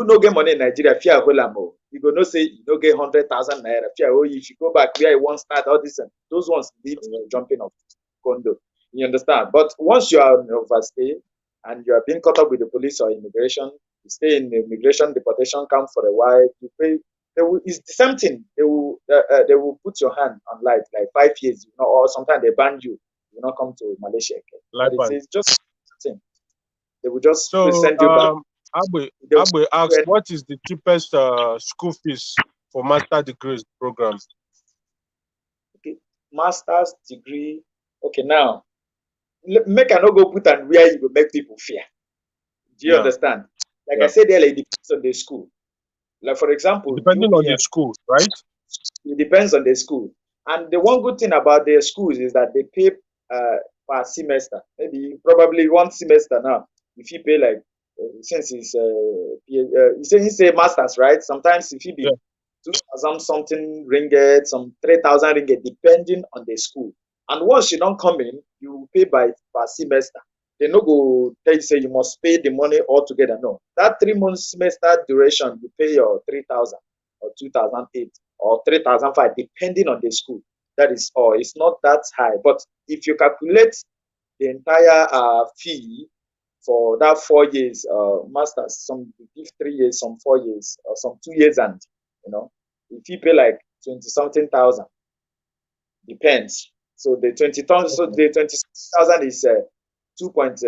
no get money in Nigeria, fear hold am o. You go no say you no get 100,000 naira. Fear oh if you go back where you want start all this and those ones lead to jumping of condo. You understand? But once you are on overstay and you are being caught up with the police or immigration, you stay in the immigration deportation camp for a while. You pay. It's the same thing. They will put your hand on light like 5 years, or sometimes they ban you. You will not come to Malaysia again. That live is band. it's just thing. They will just So send you back. They'll Abwe asked, what is the cheapest school fees for master degrees program? okay, master's degree. Okay, now make I not go put and where you will make people fear. Do you Yeah, understand? Like I yeah. said earlier, it depends on the school. Like for example, Depending on UP the school, right? it depends on the school. And the one good thing about their schools is that they pay per semester. Maybe probably one semester now. If you pay like since it's you say masters, right? Sometimes if you Yeah. be 2,000 something ringgit, some 3,000 ringgit, depending on the school. And once you don't come in, you pay by per semester. They no go tell you say you must pay the money all together. No, that 3 month semester duration, you pay your 3,000 or 2,008 or 3,005, depending on the school. That is all. It's not that high. But if you calculate the entire fee for that 4 years masters, some give 3 years, some 4 years, or some 2 years, and if you pay like 20 something thousand, depends. So the 20,000, so Okay. the 20,000 is 2 point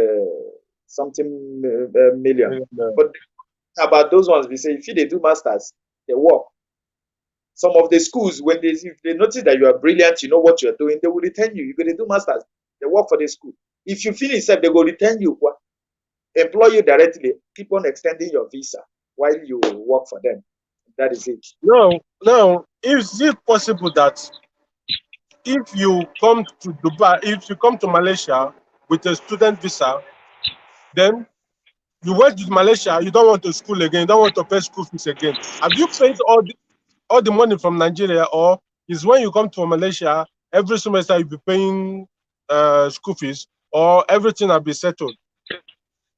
something million. Yeah. But about those ones, we say if they do masters, they work. Some of the schools, when if they notice that you are brilliant, you know what you're doing, they will return you. You're going to do masters. They work for the school. If you finish, they will return you, employ you directly, keep on extending your visa while you work for them. That is it. Now, is it possible that if you come to Dubai, if you come to Malaysia with a student visa, then you went to Malaysia, you don't want to school again, you don't want to pay school fees again. Have you paid all the money from Nigeria, or is when you come to Malaysia, every semester you'll be paying school fees, or everything will be settled?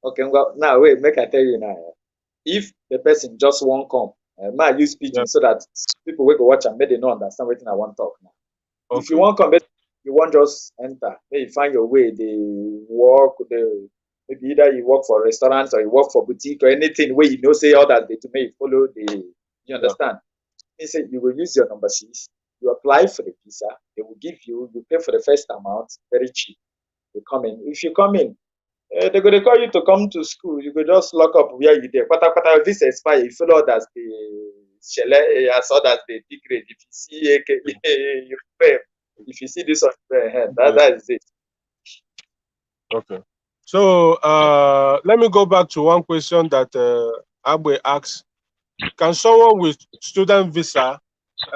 Okay, well, now wait, make I tell you now. If the person just won't come, I use Yeah. pidgin so that people will go watch and make they not understand what I want to talk now. If you Okay. won't come, you won't just enter. Maybe find your way. They work. Maybe either you work for restaurants or you work for boutique or anything where you know say others they to make follow the. You Yeah. understand? He said you will use your number 6. You apply for the visa. They will give you. You pay for the first amount, very cheap. You come in. If you come in, they're going to call you to come to school. You could just lock up where you there. But visa expire. You follow others the shele as others the degrade. If you see you pay. If you see this on your head, that is it. Okay. So let me go back to one question that Abwe asked. Can someone with student visa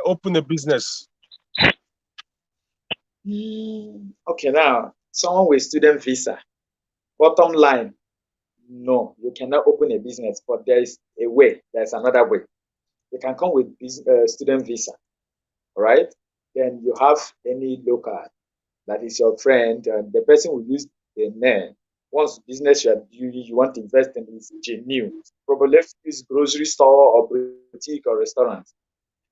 open a business? Okay, now someone with student visa. Bottom line, no, you cannot open a business, but there is a way. There's another way. You can come with student visa, all right? Then you have any local that is your friend, and the person will use the name. Once business you want to invest in is genuine, probably use grocery store or boutique or restaurant.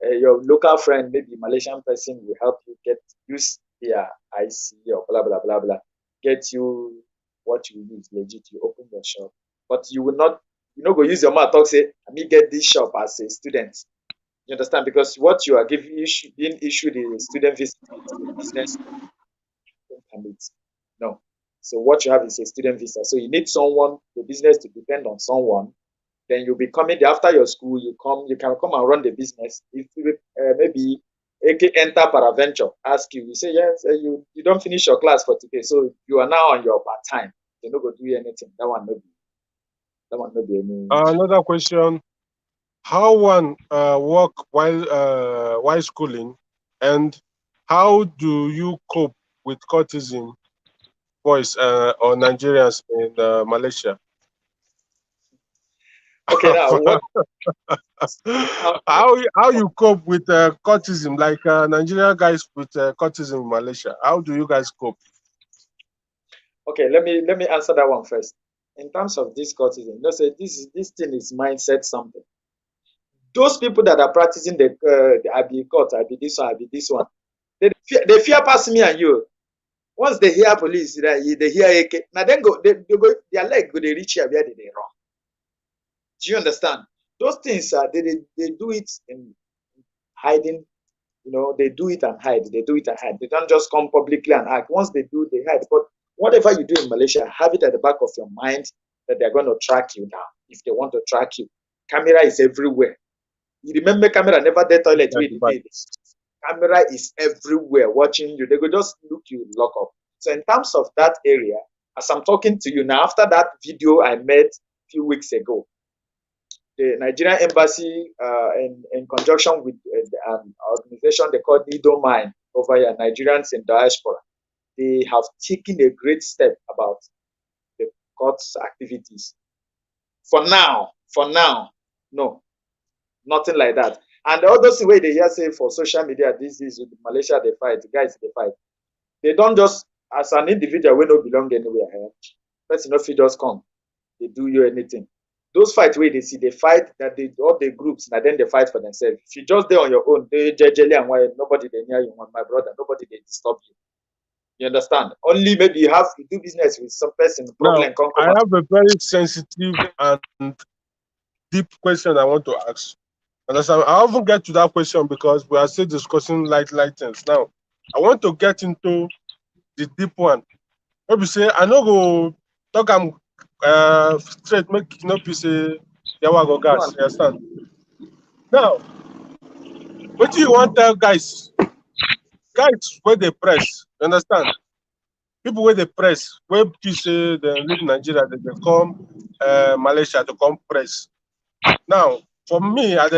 Your local friend, maybe Malaysian person, will help you use their IC or blah blah blah blah, get you what you need legit. You open your shop, but you will not. You know, go use your mouth talk say, "Let me get this shop as a student." You understand? Because what you are being issued is a student visa, it's a business permit. No. So what you have is a student visa. So you need someone, the business to depend on someone. Then you'll be coming after your school. You can come and run the business. If maybe Iyke enter paraventure, ask you, you say yes, you don't finish your class for today, so you are now on your part time. You no go do anything. That one not be any. Another question: how one work while schooling, and how do you cope with courtesan boys or Nigerians in Malaysia? Okay, now what? how you cope with courtesan, like Nigerian guys with courtesan in Malaysia? How do you guys cope? Okay, let me answer that one first. In terms of this courtesan, let's say this thing is mindset something. Those people that are practicing the I be court, I be this one, I be this one, they fear pass me and you. Once they hear police, they hear Iyke. Now then they go their leg go they reach here where they run. Do you understand? Those things they do it in hiding. You know, they do it and hide. They do it and hide. They don't just come publicly and act. Once they do, they hide. But whatever you do in Malaysia, have it at the back of your mind that they're going to track you down if they want to track you. Camera is everywhere. You remember camera never dey toilet wey dey dey. Camera is everywhere watching you. They go just look you, lock up. So in terms of that area, as I'm talking to you now, after that video I made a few weeks ago, the Nigerian embassy, in conjunction with an organization they call Nido Mine over here, Nigerians in diaspora, they have taken a great step about the court's activities. For now, no, nothing like that. And all those way they hear say for social media, this is Malaysia they fight, guys they fight. They don't just as an individual we don't belong anywhere. Person no fit just come, they do you anything. Those fights where they see they fight that they all the groups and then they fight for themselves. If you just there on your own, they jelly and why nobody they near you, my brother, nobody they disturb you. You understand? Only maybe you do business with some person, problem Now, I have a very sensitive and deep question I want to ask. Understand? I often get to that question because we are still discussing light things. Now, I want to get into the deep one. Maybe say I no go talk am straight, make no be say yawa go gas. You understand? Now, what do you want tell guys? Guys where they press, you understand? People where they press, where you say they live in Nigeria, they come Malaysia to come press. Now, for me, I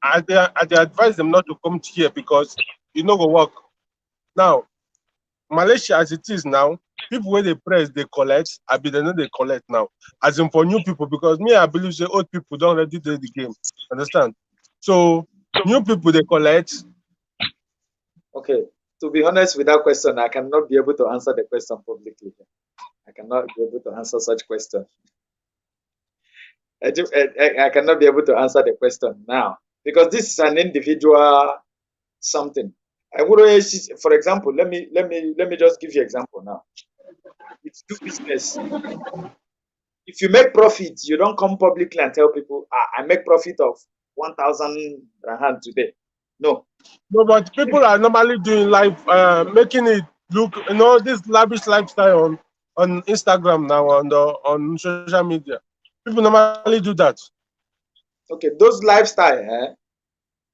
advise them not to come here because it no go work. Now, Malaysia as it is now, people where they press, they collect. I be they know they collect now. As in for new people, because me, I believe the old people don't already play the game. Understand? So new people they collect. Okay. To be honest with that question, I cannot be able to answer the question publicly. I cannot be able to answer such question. I cannot be able to answer the question now because this is an individual something. I would, for example, let me just give you an example now. If you do business, if you make profit, you don't come publicly and tell people, I make profit of 1,000 rand today. No. No, but people are normally doing live, making it look, this lavish lifestyle on Instagram now, on social media. People normally do that. Okay, those lifestyle,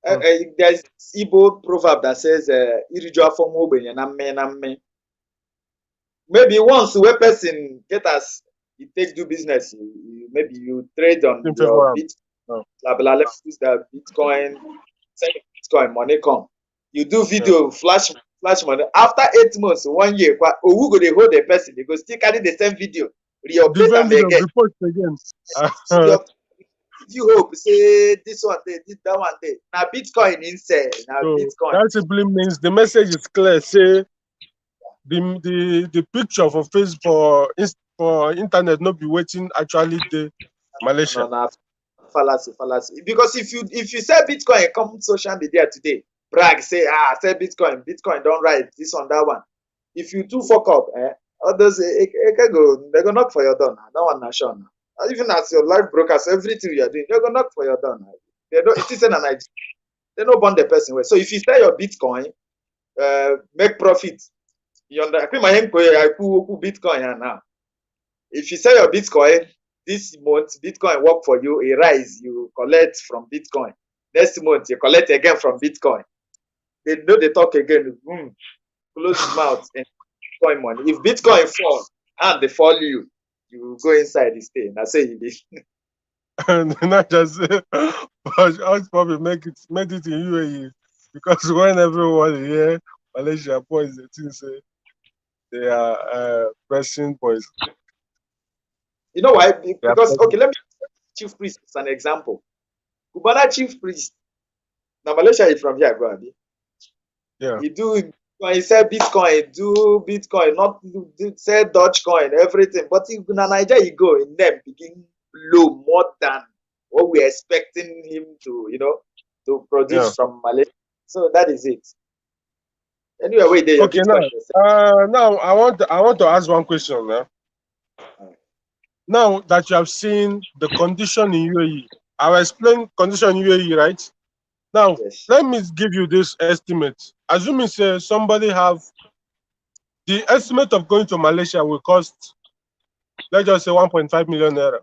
Mm. there's Igbo proverb that says, "Iriju afọ nwa ogbenye na mme na mme." Maybe once where person get as you take do business, maybe you trade on In your favor. bit, Oh, blah blah. Let's use the Bitcoin, send Bitcoin, money come. You do yeah. video, flash money. After 8 months, 1 year, who go they hold the person? They go still carry the same video, reupdate Different them video, again. repost again. Give you hope, say this one day, this that one day. Now Bitcoin insane, now So Bitcoin. that simply means the message is clear. Say the picture for for internet not be waiting actually the No, Malaysia. no, fallacy. Because if you sell Bitcoin, come social media today, brag, say sell Bitcoin don't rise, this on that one. If you too fuck up, others can go, they go knock for your door. That one not sure. Even as your life brokers, everything you are doing, they go knock for your door. They don't. It is an idea. They don't burn the person way. So if you sell your Bitcoin, make profit. You understand? I put Bitcoin now. If you sell your Bitcoin this month, Bitcoin work for you, a rise, you collect from Bitcoin. Next month, you collect again from Bitcoin. They know they talk again. Close his mouth and Bitcoin money. If Bitcoin fall and they fall you go inside the stay. I say you did. And not just but us probably make it in UAE because when everyone here Malaysia boys they think say they are pressing boys. You know why? They are Because pressing. okay, let me chief priest as an example. Cubana chief priest. Now Malaysia is from here, go abi. Yeah. You do you sell Bitcoin, do Bitcoin, not sell Dogecoin, everything. But if na Nigeria you go, in them begin low more than what we're expecting him to Yeah. produce from Malaysia. So that is it. Anyway, wait there, your Okay, Bitcoin. now now I want to ask one question now. Now that you have seen the condition in UAE, I'll explain condition in UAE, right? Now, Yes. let me give you this estimate. Assuming say somebody have the estimate of going to Malaysia will cost, let's just say 1.5 million naira.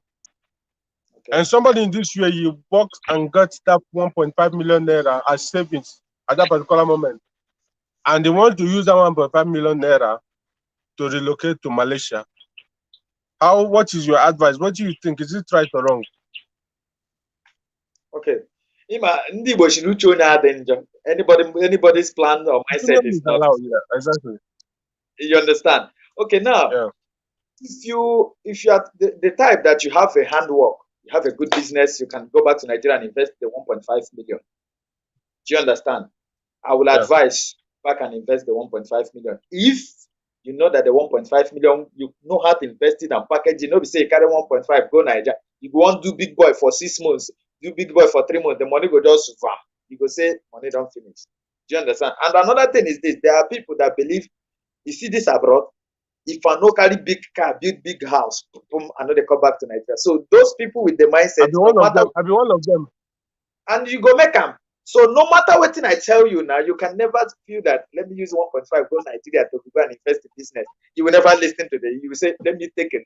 Okay. And somebody in this UAE works and gets that 1.5 million naira as savings at that particular moment. And they want to use that 1.5 million naira to relocate to Malaysia. What is your advice? What do you think? Is it right or wrong? Okay. Ima ndị Igbo chiri uche onye adị njọ. Anybody's plan or mindset Opinion is is not. allowed, yeah, exactly. You understand? Okay, now Yeah, if you are the type that you have a handwork, you have a good business, you can go back to Nigeria and invest the 1.5 million. Do you understand? I will yeah. advise back and invest the 1.5 million. If you know that the 1.5 million, you know how to invest it and package it. Nobody say you carry 1.5, go Nigeria. You go on do big boy for 6 months, do big boy for 3 months, the money go just vam. You go say money don't finish. Do you understand? And another thing is this: there are people that believe, you see this abroad, if I no carry big car, build big house, boom, I know they come back to Nigeria. So those people with the I'll mindset, be no one of matter, them. I'll be one of them. and you go make them. So no matter what thing I tell you now, you can never feel that let me use 1.5 go Nigeria to go and invest in business. You will never listen to the. You will say let me take it,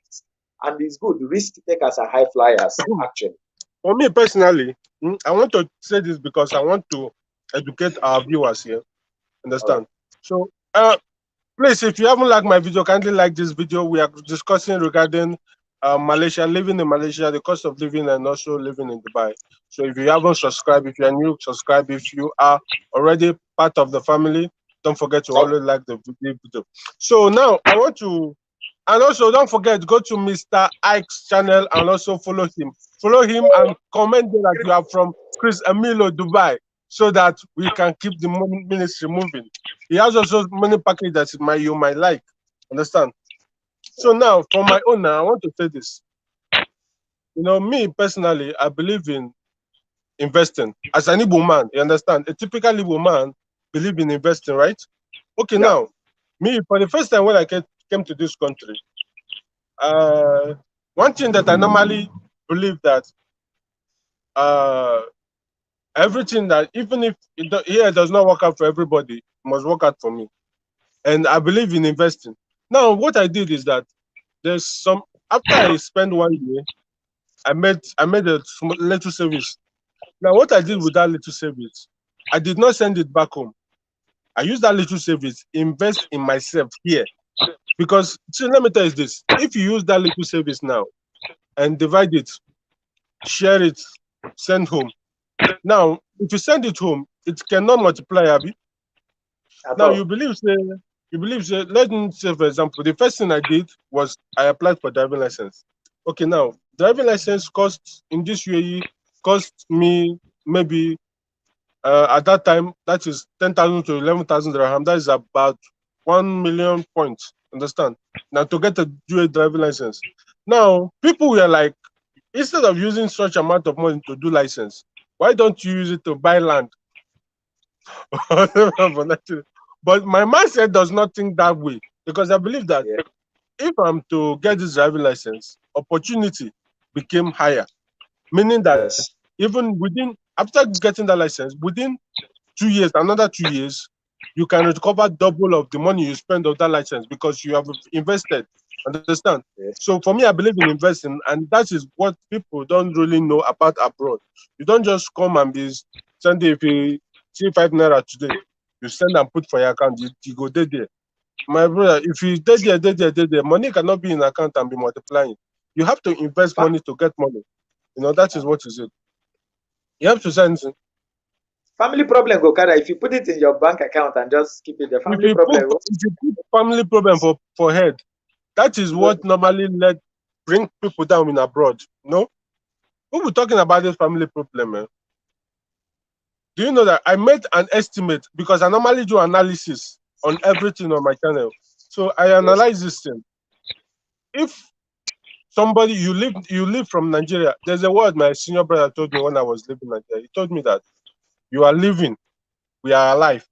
and it's good. Risk takers are high flyers actually. For me personally, I want to say this because I want to educate our viewers here. All right. Understand? So, please, if you haven't liked my video, kindly like this video. We are discussing regarding Malaysia, living in Malaysia, the cost of living, and also living in Dubai. So, if you haven't subscribed, if you are new, subscribe. If you are already part of the family, don't forget to Okay. always like the video. So now I want to, and also don't forget go to Mr. Ike's channel and also follow him. Follow him and comment there that you are from Chris Emilo Dubai, so that we can keep the ministry moving. He has also many packages that you might like. Understand? So now, for my own, I want to say this. Me personally, I believe in investing. As an Igbo man, you understand? A typical Igbo man believe in investing, right? Okay, Yeah. now, me, for the first time when I came to this country, uh, one thing that I normally believe that uh, Everything that, even if here it does not work out for everybody, it must work out for me. And I believe in investing. Now, what I did is that there's some, after I spent 1 year, I made a little service. Now, what I did Yes. with that little service, I did not send it back home. I used that little savings, invest in myself here. Because, see, let me tell you this. If you use that little savings now and divide it, share it, send home. Now, if you send it home, it cannot multiply, Abby. At Now, all. let me say, for example, the first thing I did was I applied for driving license. Okay, now, driving license costs in this UAE, cost me maybe at that time, that is 10,000 to 11,000 dirham. That is about 1 million points. Understand? Now, to get a dual driving license. Now, people were like, instead of using such amount of money to do license, why don't you use it to buy land? But my mindset does not think that way, because I believe that Yeah. if I'm to get this driving license, opportunity became higher, meaning that Yes. even after getting that license, within 2 years, another 2 years, you can recover double of the money you spend on that license because you have invested. Understand? Yes. So for me, I believe in investing, and that is what people don't really know about abroad. You don't just come and be sending, if you see 5 naira today, you send and put for your account, you go there. My brother, if you there, money cannot be in account and be multiplying. You have to invest Fa- money to get money. That is uh, what is it. You have to send. family problem go carry. If you put it in your bank account and just keep it, the If family you put problem if you put family problem for head, that is will what normally bring people down in abroad. No, we were talking about this family problem. Do you know that I made an estimate because I normally do analysis on everything on my channel. So I yes. analyze this thing. If somebody, you live from Nigeria, there's a word my senior brother told me when I was living in Nigeria. He told me that you are living, we are alive,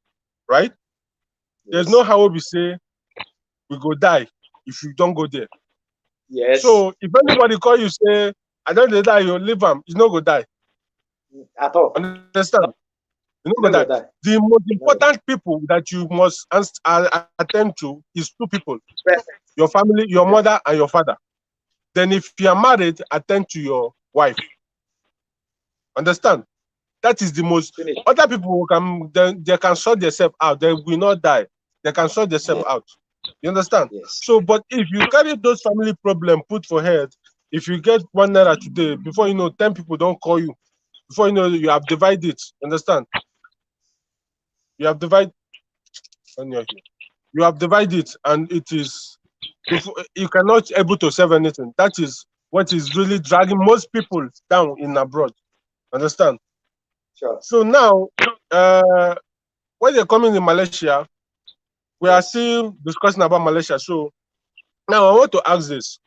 right? There's no Yes. how we say we go die if you don't go there. Yes. So if anybody call you say, I don't dey die, you leave am, you no go die. At all. Understand? No, You no go die. you no go die. The most You no go important people that you must attend to is two people: die. your family, your Yes. mother, and your father. Then if you are married, attend to your wife. Understand? That is the most. Finish. Other people they can sort themselves out. They will not die. They can sort themselves Yes. out. You understand? Yes. So, but if you carry those family problem put for head, if you get 1 naira today, before you know, 10 people don't call you. Before you know, you have divided. Understand? You have divided. You have divided, and it is, before you cannot able to save anything. That is what is really dragging most people down in abroad. Understand? Sure. So now, uh, when they're coming in Malaysia, we are Yes. still discussing about Malaysia. So now I want to ask this: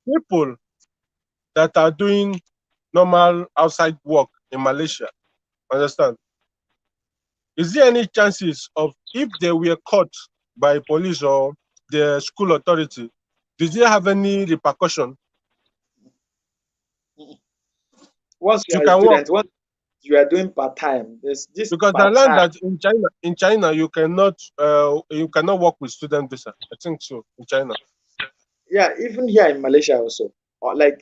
people that are doing normal outside work in Malaysia, understand? Is there any chances of, if they were caught by police or the school authority, did they have any repercussion? Once you You are a can work, student, once you are doing part time, there's this because I part learned time. that in China you cannot work with student visa. I think so in China. Yeah, even here in Malaysia also, or like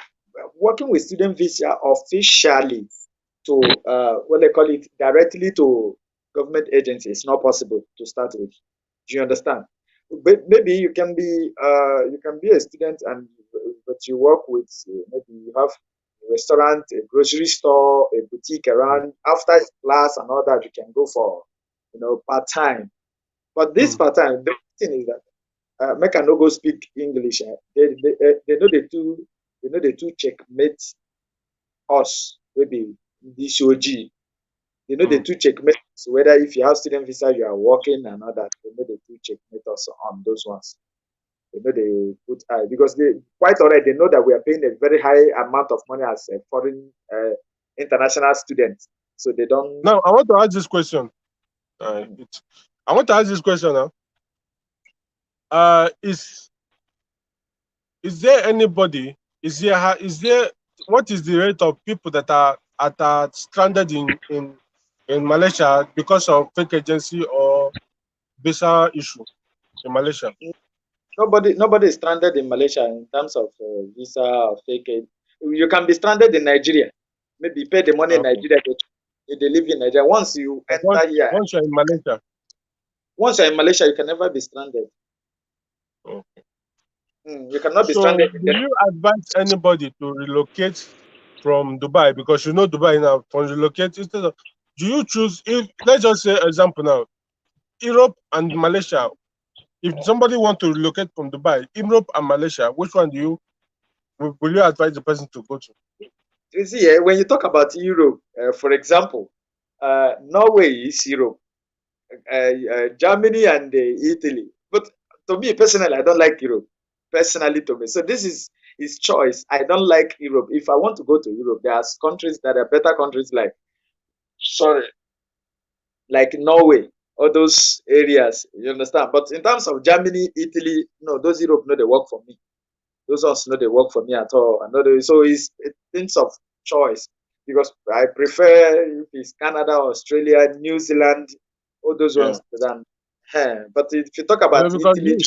working with student visa officially to what they call it directly to government agency is not possible to start with. Do you understand? But maybe you can be a student and but you work with maybe you have a restaurant, a grocery store, a boutique around after class and all that you can go for part time. But this Mm. part time, the thing is that make I no go speak English. They know the two checkmate us maybe this OG. They know the Mm. two checkmate us, whether if you have student visa you are working and all that. They know the two checkmate us on those ones. They know they put high because they quite already they know that we are paying a very high amount of money as a foreign international student. So they don't. Now I want to ask this question. I want to ask this question now. Is there anybody? Is there what is the rate of people that are are stranded in Malaysia because of fake agency or visa issue in Malaysia? Nobody is stranded in Malaysia in terms of visa or fake aid. You can be stranded in Nigeria. Maybe pay the money in Okay. Nigeria. They live in Nigeria. Once you But once, enter here, once you're in Malaysia, once you're in Malaysia, you can never be stranded. okay. You cannot be So stranded. do you advise anybody to relocate from Dubai? Because you know Dubai now, from relocate instead of, do you choose, if let's just say example now, Europe and Malaysia. If somebody want to relocate from Dubai, Europe and Malaysia, which one do you will you advise the person to go to? You see, when you talk about Europe, for example, Norway is Europe, Germany and Italy. But to me personally, I don't like Europe. Personally, to me, so this is his choice. I don't like Europe. If I want to go to Europe, there are countries that are better countries like, sorry, like Norway, all those areas. You understand? But in terms of Germany, Italy, no, those Europe no, they work for me. Those ones no, they work for me at all. So it's things of choice because I prefer if it's Canada, Australia, New Zealand, all those Yeah. ones than. But if you talk about Because Italy, you,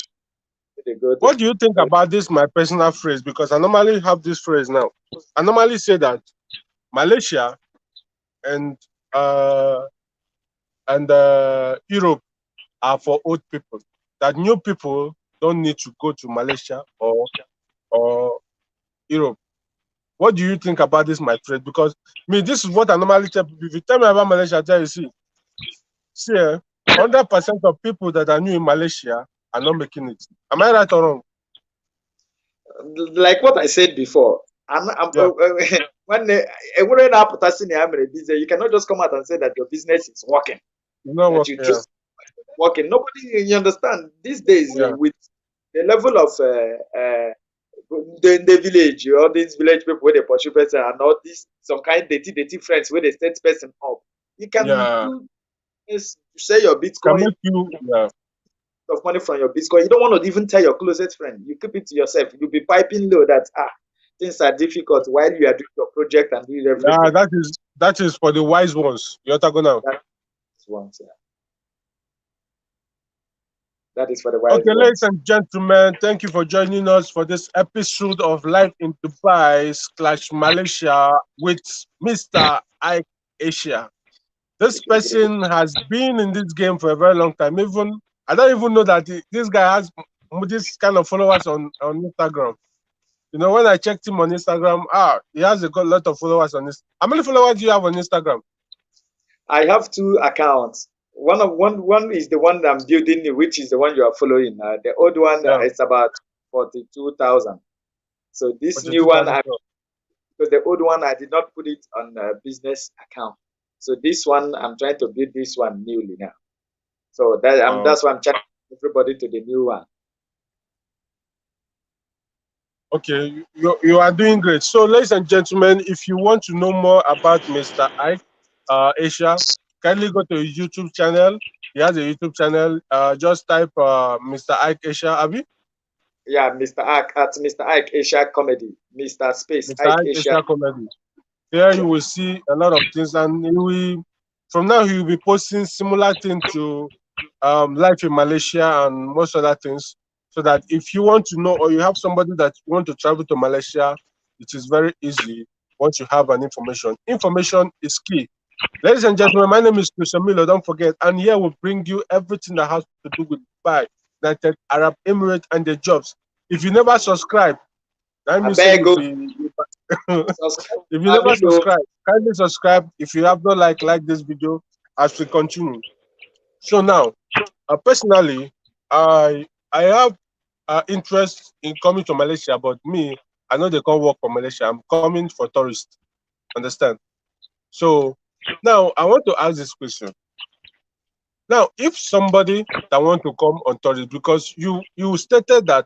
they go there. what do you think about this, my personal phrase? Because I normally have this phrase now. I normally say that Malaysia and uh, Europe are for old people. That new people don't need to go to Malaysia or Europe. What do you think about this, my friend? Because me, this is what I normally tell people. If you tell me about Malaysia, I tell you, see, 100% of people that are new in Malaysia are not making it. Am I right or wrong? Like what I said before, Yeah, when everyone up business, you cannot just come out and say that your business is working, you know that what? you Yeah, just working. Nobody, you understand, these days yeah, with the level of the village, all these village people where they pursue person and all this some kind dirty friends where they set person up. You can yeah. do is sell your Can Bitcoin make you, yeah, of money from your Bitcoin. You don't want to even tell your closest friend. You keep it to yourself. You'll be piping low that things are difficult while you are doing your project and doing yeah. everything. That is for the wise ones. You're talking now. That's ones, yeah. That is for the wise Okay, ladies ones. and gentlemen, thank you for joining us for this episode of Life in Dubai slash Malaysia with Mr. Ike Asia. This person has been in this game for a very long time. Even I don't even know that this guy has this kind of followers on Instagram. You know, when I checked him on Instagram, he has a lot of followers on this. How many followers do you have on Instagram? I have two accounts. One is the one that I'm building, which is the one you are following. The old one Yeah, is about 42,000. So this new one, 42,000. because the old one I did not put it on a business account. So this one I'm trying to build this one newly now. So that's why I'm checking everybody to the new one. Okay, you are doing great. So, ladies and gentlemen, if you want to know more about Mr. Ike Asia, kindly go to his YouTube channel. He has a YouTube channel. Just type Mr. Ike Asia, Abi. Yeah, Mr. Ike at Mr. Ike Asia Comedy. Mr. Space Mr. Ike Ike Asia. Asia Comedy. There you Yeah. will see a lot of things, and from now he will be posting similar things to life in Malaysia and most other things. So that if you want to know or you have somebody that want to travel to Malaysia, it is very easy once you have an information. Information is key. Ladies and gentlemen, my name is Chris Emilo, don't forget. And here we'll bring you everything that has to do with Dubai, United Arab Emirates, and the jobs. If you never subscribe, let I me say beg you go be subscribe if you to never Emilo. subscribe, kindly subscribe. If you have not like this video as we continue. So now, personally, I have interest in coming to Malaysia, but me, I know they can't work for Malaysia. I'm coming for tourists. Understand? So now I want to ask this question. Now, if somebody that want to come on tourist, because you stated that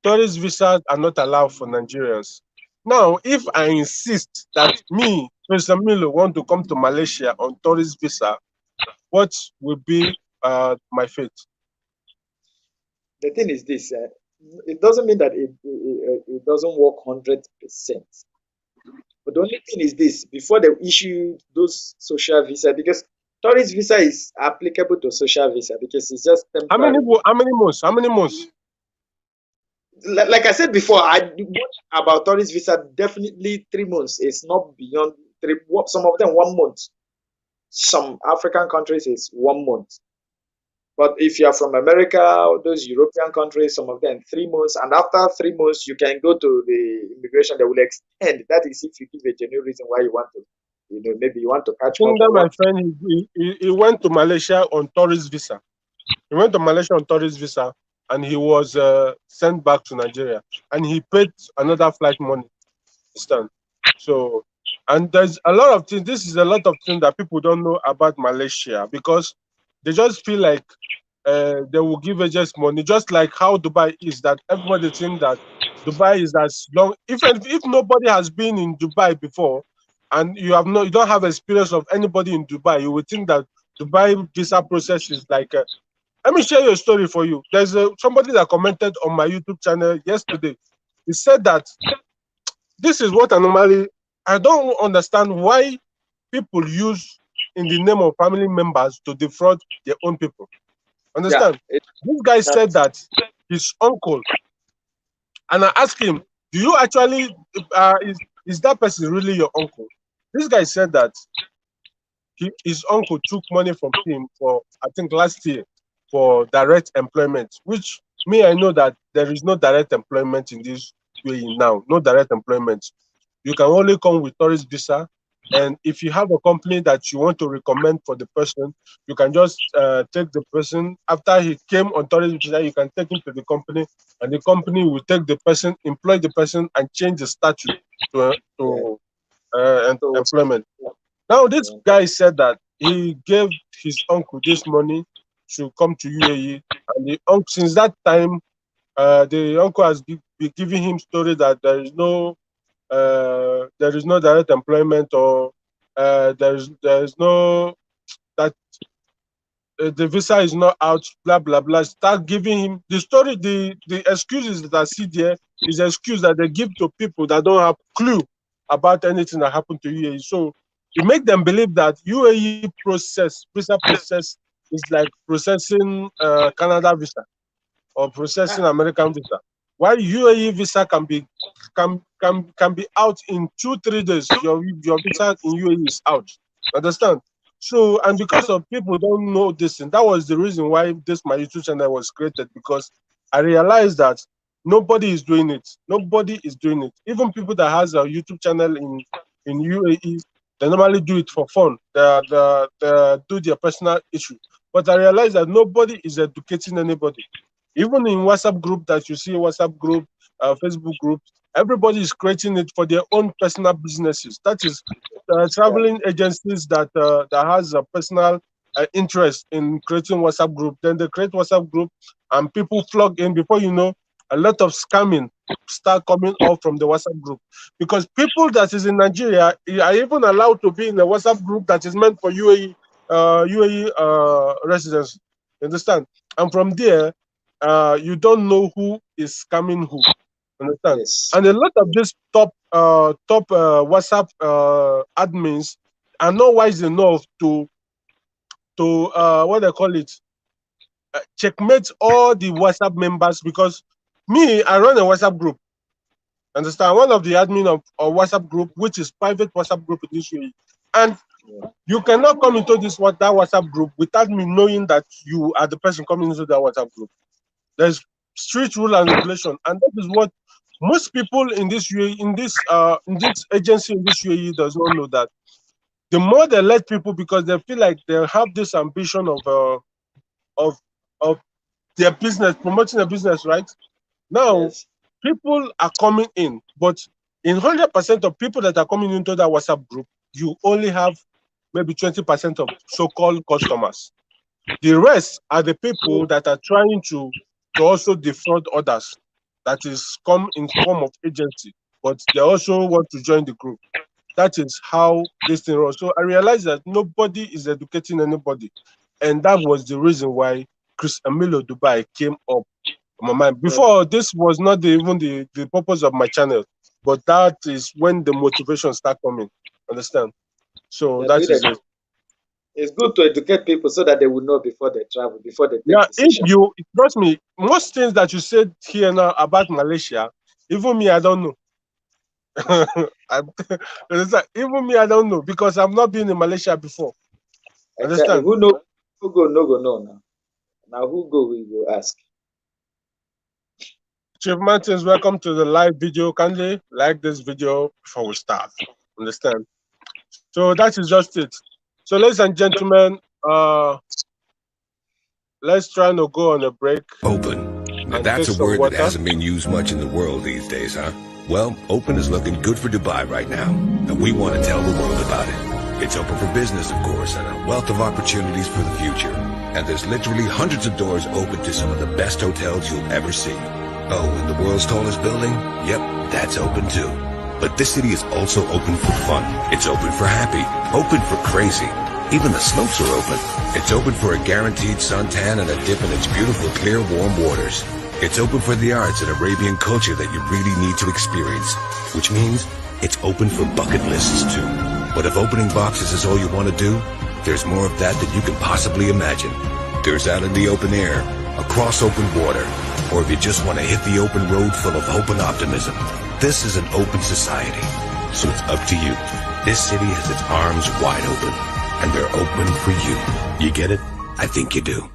tourist visas are not allowed for Nigerians. Now, if I insist that me, Mr. Milo, want to come to Malaysia on tourist visa, what will be my fate? The thing is this: it doesn't mean that it doesn't work 100%. But the only thing is this: before they issue those social visa, because tourist visa is applicable to social visa because it's just How many temporary. how many months? How many months? Like I said before, what about tourist visa? Definitely 3 months. It's not beyond three. Some of them 1 month. Some African countries is 1 month. But if you are from America or those European countries, some of them 3 months. And after 3 months, you can go to the immigration. They will extend. That is if you give a genuine reason why you want to, maybe you want to I catch more think for that my work. friend he went to Malaysia on tourist visa. He went to Malaysia on tourist visa and he was sent back to Nigeria and he paid another flight money this time. So, and there's a lot of things. This is a lot of things that people don't know about Malaysia because they just feel like they will give agents money, just like how Dubai is. That everybody think that Dubai is as long. If nobody has been in Dubai before, and you don't have experience of anybody in Dubai, you would think that Dubai visa process is like. Let me share your story for you. There's somebody that commented on my YouTube channel yesterday. He said that this is what I normally. I don't understand why people use in the name of family members to defraud their own people. Yeah, Understand? This guy said that's that his uncle, and I asked him, "Do you actually is that person really your uncle?" This guy said that his uncle took money from him for I think last year for direct employment, which me I know that there is no direct employment in this way now. No direct employment. You can only come with tourist visa. And if you have a company that you want to recommend for the person, you can just take the person after he came on tourist visa. You can take him to the company, and the company will take the person, employ the person, and change the statute yeah. to So employment. Now, this yeah, guy said that he gave his uncle this money to come to UAE, and the uncle since that time, the uncle has been giving him story that there is no direct employment or there is no that the visa is not out, blah blah blah. Start giving him the story. The excuses that I see there is excuse that they give to people that don't have clue about anything that happened to UAE. So it make them believe that UAE visa process is like processing Canada visa or processing yeah, American visa. While UAE visa can be out in 2 3 days. Your visa in UAE is out. Understand? So and because of people don't know this, and that was the reason why this my YouTube channel was created because I realized that nobody is doing it. Nobody is doing it. Even people that has a YouTube channel in UAE, they normally do it for fun. They do their personal issue. But I realized that nobody is educating anybody. Even in WhatsApp group that you see, WhatsApp group, Facebook group, everybody is creating it for their own personal businesses. That is yeah, traveling agencies that has a personal interest in creating WhatsApp group. Then they create WhatsApp group, and people plug in. Before you know, a lot of scamming start coming off from the WhatsApp group because people that is in Nigeria are even allowed to be in a WhatsApp group that is meant for UAE residents. You understand? And from there, you don't know who is scamming who. Understand? yes, And a lot of these top WhatsApp admins are not wise enough to what they call it checkmate all the WhatsApp members because me I run a WhatsApp group. Understand? One of the admin of a WhatsApp group, which is private WhatsApp group in this way, and yeah, you cannot come into that WhatsApp group without me knowing that you are the person coming into that WhatsApp group. There's strict rule and regulation, and that is what most people in this UAE, in this agency in this UAE does not know that. The more they let people because they feel like they have this ambition of of their business, promoting a business, right? Now yes, people are coming in, but in 100% of people that are coming into that WhatsApp group, you only have maybe 20% of so-called customers. The rest are the people that are trying to also defraud others. That is come in form of agency, but they also want to join the group. That is how this thing runs. So I realized that nobody is educating anybody, and that was the reason why Chris Emilo Dubai came up on my mind. yeah, Before this was not even the purpose of my channel. but that is when the motivation start coming. Understand? So You're that doing is it. it. It's good to educate people so that they will know before they travel, before they take Yeah, if decision. you trust me, most things that you said here now about Malaysia, even me, I don't know. Understand? Even me, I don't know because I've not been in Malaysia before. Exactly. Understand? Who know? Who go? No go know now. Now who go? We go ask. Chief Martins, welcome to the live video. Kindly like this video before we start. Understand? So that is just it. So, ladies and gentlemen, let's try to go on a break Open. Now and that's take a some word that water. hasn't been used much in the world these days, huh? Well, open is looking good for Dubai right now, and we want to tell the world about it. It's open for business, of course, and a wealth of opportunities for the future. And there's literally hundreds of doors open to some of the best hotels you'll ever see. Oh, and the world's tallest building? Yep, that's open too. But this city is also open for fun. It's open for happy, open for crazy. Even the slopes are open. It's open for a guaranteed suntan and a dip in its beautiful, clear, warm waters. It's open for the arts and Arabian culture that you really need to experience, which means it's open for bucket lists too. But if opening boxes is all you want to do, there's more of that than you can possibly imagine. There's out in the open air, across open water, or if you just want to hit the open road full of hope and optimism. This is an open society, so it's up to you. This city has its arms wide open, and they're open for you. You get it? I think you do.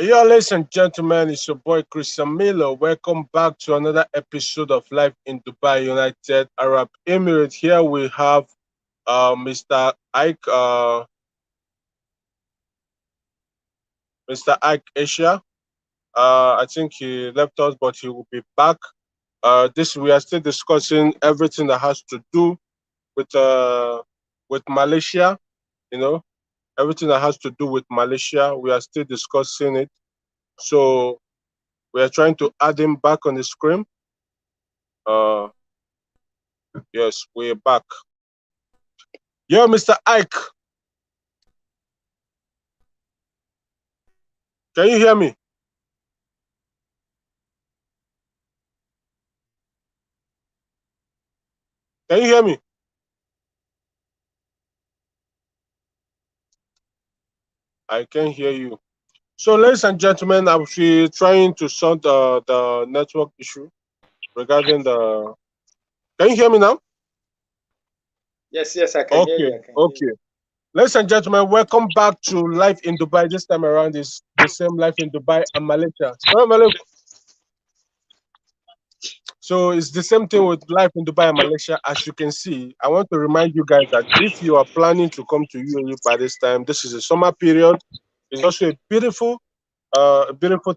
Yeah, ladies and gentlemen, it's your boy Chris Emilo. Welcome back to another episode of Life in Dubai, United Arab Emirates. Here we have Mr. Ike, Mr. Ike Asia. I think he left us, but he will be back. This we are still discussing everything that has to do with Malaysia. You know, everything that has to do with Malaysia. We are still discussing it. So we are trying to add him back on the screen. Uh, yes, we're back. Yo, Mr. Ike, can you hear me? Can you hear me? I can hear you. So, ladies and gentlemen, I'm trying to solve the network issue regarding the. Can you hear me now? Yes, yes, I can hear Okay, you. I can hear you. okay. Ladies and gentlemen, welcome back to Life in Dubai. This time around is the same Life in Dubai and Malaysia. So it's the same thing with life in Dubai and Malaysia. As you can see, I want to remind you guys that if you are planning to come to UAE by this time, this is a summer period. It's also a beautiful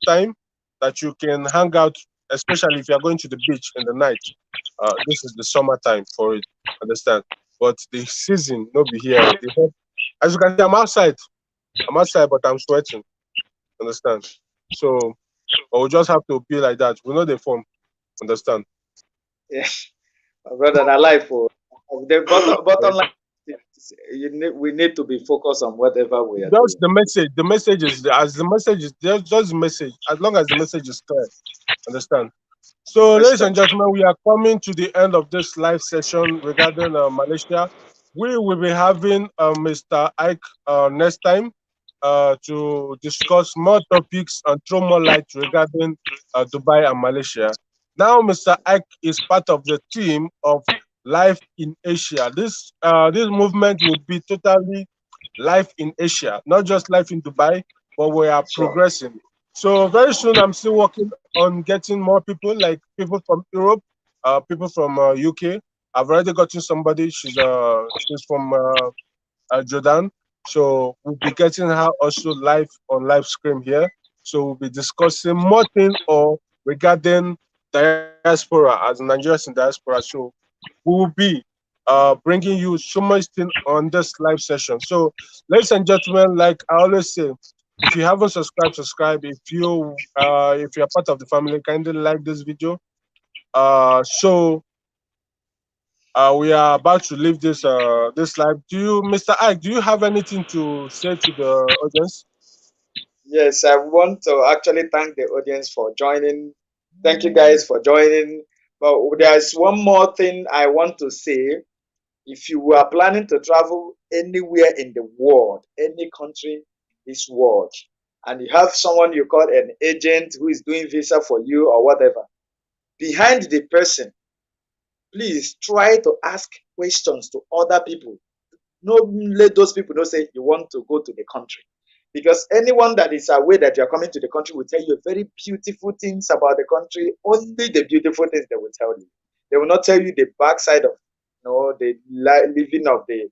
time that you can hang out, especially if you are going to the beach in the night. This is the summertime for it. Understand? But the season not be here. As you can see, I'm outside. I'm outside, but I'm sweating. Understand? So, but we just have to be like that. We know the form. Understand? Yeah, my brother, that life. Oh, bottom line, we need to be focused on whatever we are Just doing. the message. The message is as the message is just the message. As long as the message is clear, understand. So, ladies Question. and gentlemen, we are coming to the end of this live session regarding Malaysia. We will be having Mr. Ike next time to discuss more topics and throw more light regarding Dubai and Malaysia. Now, Mr. Ike is part of the team of Life in Asia. This movement will be totally life in Asia, not just life in Dubai, but we are Sure. progressing. So very soon, I'm still working on getting more people, like people from Europe, people from UK. I've already gotten somebody. She's from Jordan. So we'll be getting her also live on live stream here. So we'll be discussing more things or regarding diaspora, as Nigerians in diaspora. So we will be bringing you so much thing on this live session. So, ladies and gentlemen, like I always say, if you haven't subscribed, subscribe. If you're part of the family, kindly like this video. So we are about to leave this live. Mr. Ike, do you have anything to say to the audience? Yes, I want to actually thank the audience for joining. Thank you guys for joining. But there's one more thing I want to say. If you are planning to travel anywhere in the world, any country in this world, and you have someone you call an agent who is doing visa for you or whatever, behind the person, please try to ask questions to other people. No, let those people know say you want to go to the country. Because anyone that is aware that you are coming to the country will tell you very beautiful things about the country. Only the beautiful things they will tell you. They will not tell you the backside of the living of the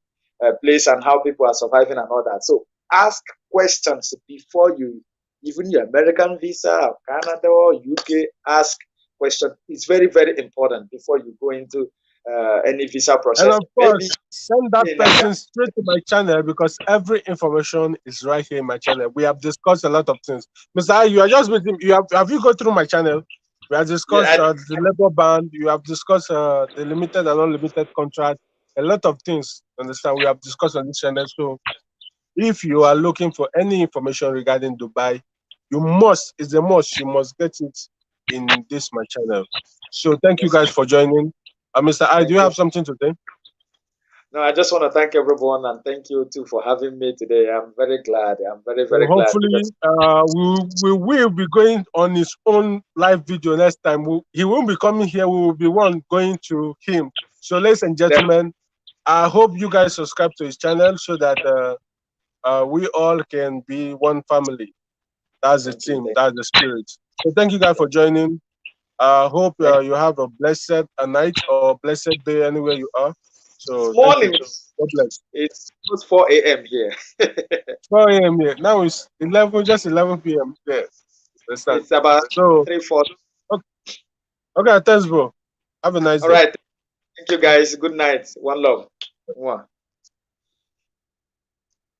place and how people are surviving and all that. So ask questions before you, even your American visa or Canada or UK, ask questions. It's very, very important before you go into any visa And process. of Maybe course, send that in Nigeria. person straight to my channel because every information is right here in my channel. We have discussed a lot of things. Mr. I, you are just with him. Have you gone through my channel? We have Yeah, discussed the labor ban. You have discussed the limited and unlimited contract. A lot of things. Understand? We have discussed on this channel. So if you are looking for any information regarding Dubai, it's a must. You must get it in this my channel. So thank you yes, guys for joining. Mr. I, do thank you you. have something to say? No, I just want to thank everyone and thank you too for having me today. I'm very glad. I'm very, So very glad hopefully, because we will be going on his own live video next time. He won't be coming here. We will be one going to him. So, ladies and that, gentlemen, I hope you guys subscribe to his channel so that we all can be one family. That's the thank you. team. That's the spirit. So, thank you guys for joining. I hope Thank you have a blessed night or blessed day anywhere you are. It's So, thank you. morning. God bless. It's almost 4 a.m. here. 4 a.m. here. Now it's 11, just 11 p.m. there. Understand? It's about So, 3, 4. okay, okay, thanks, bro. Have a nice All day. right. Thank you guys. Good night. One love. Mwah.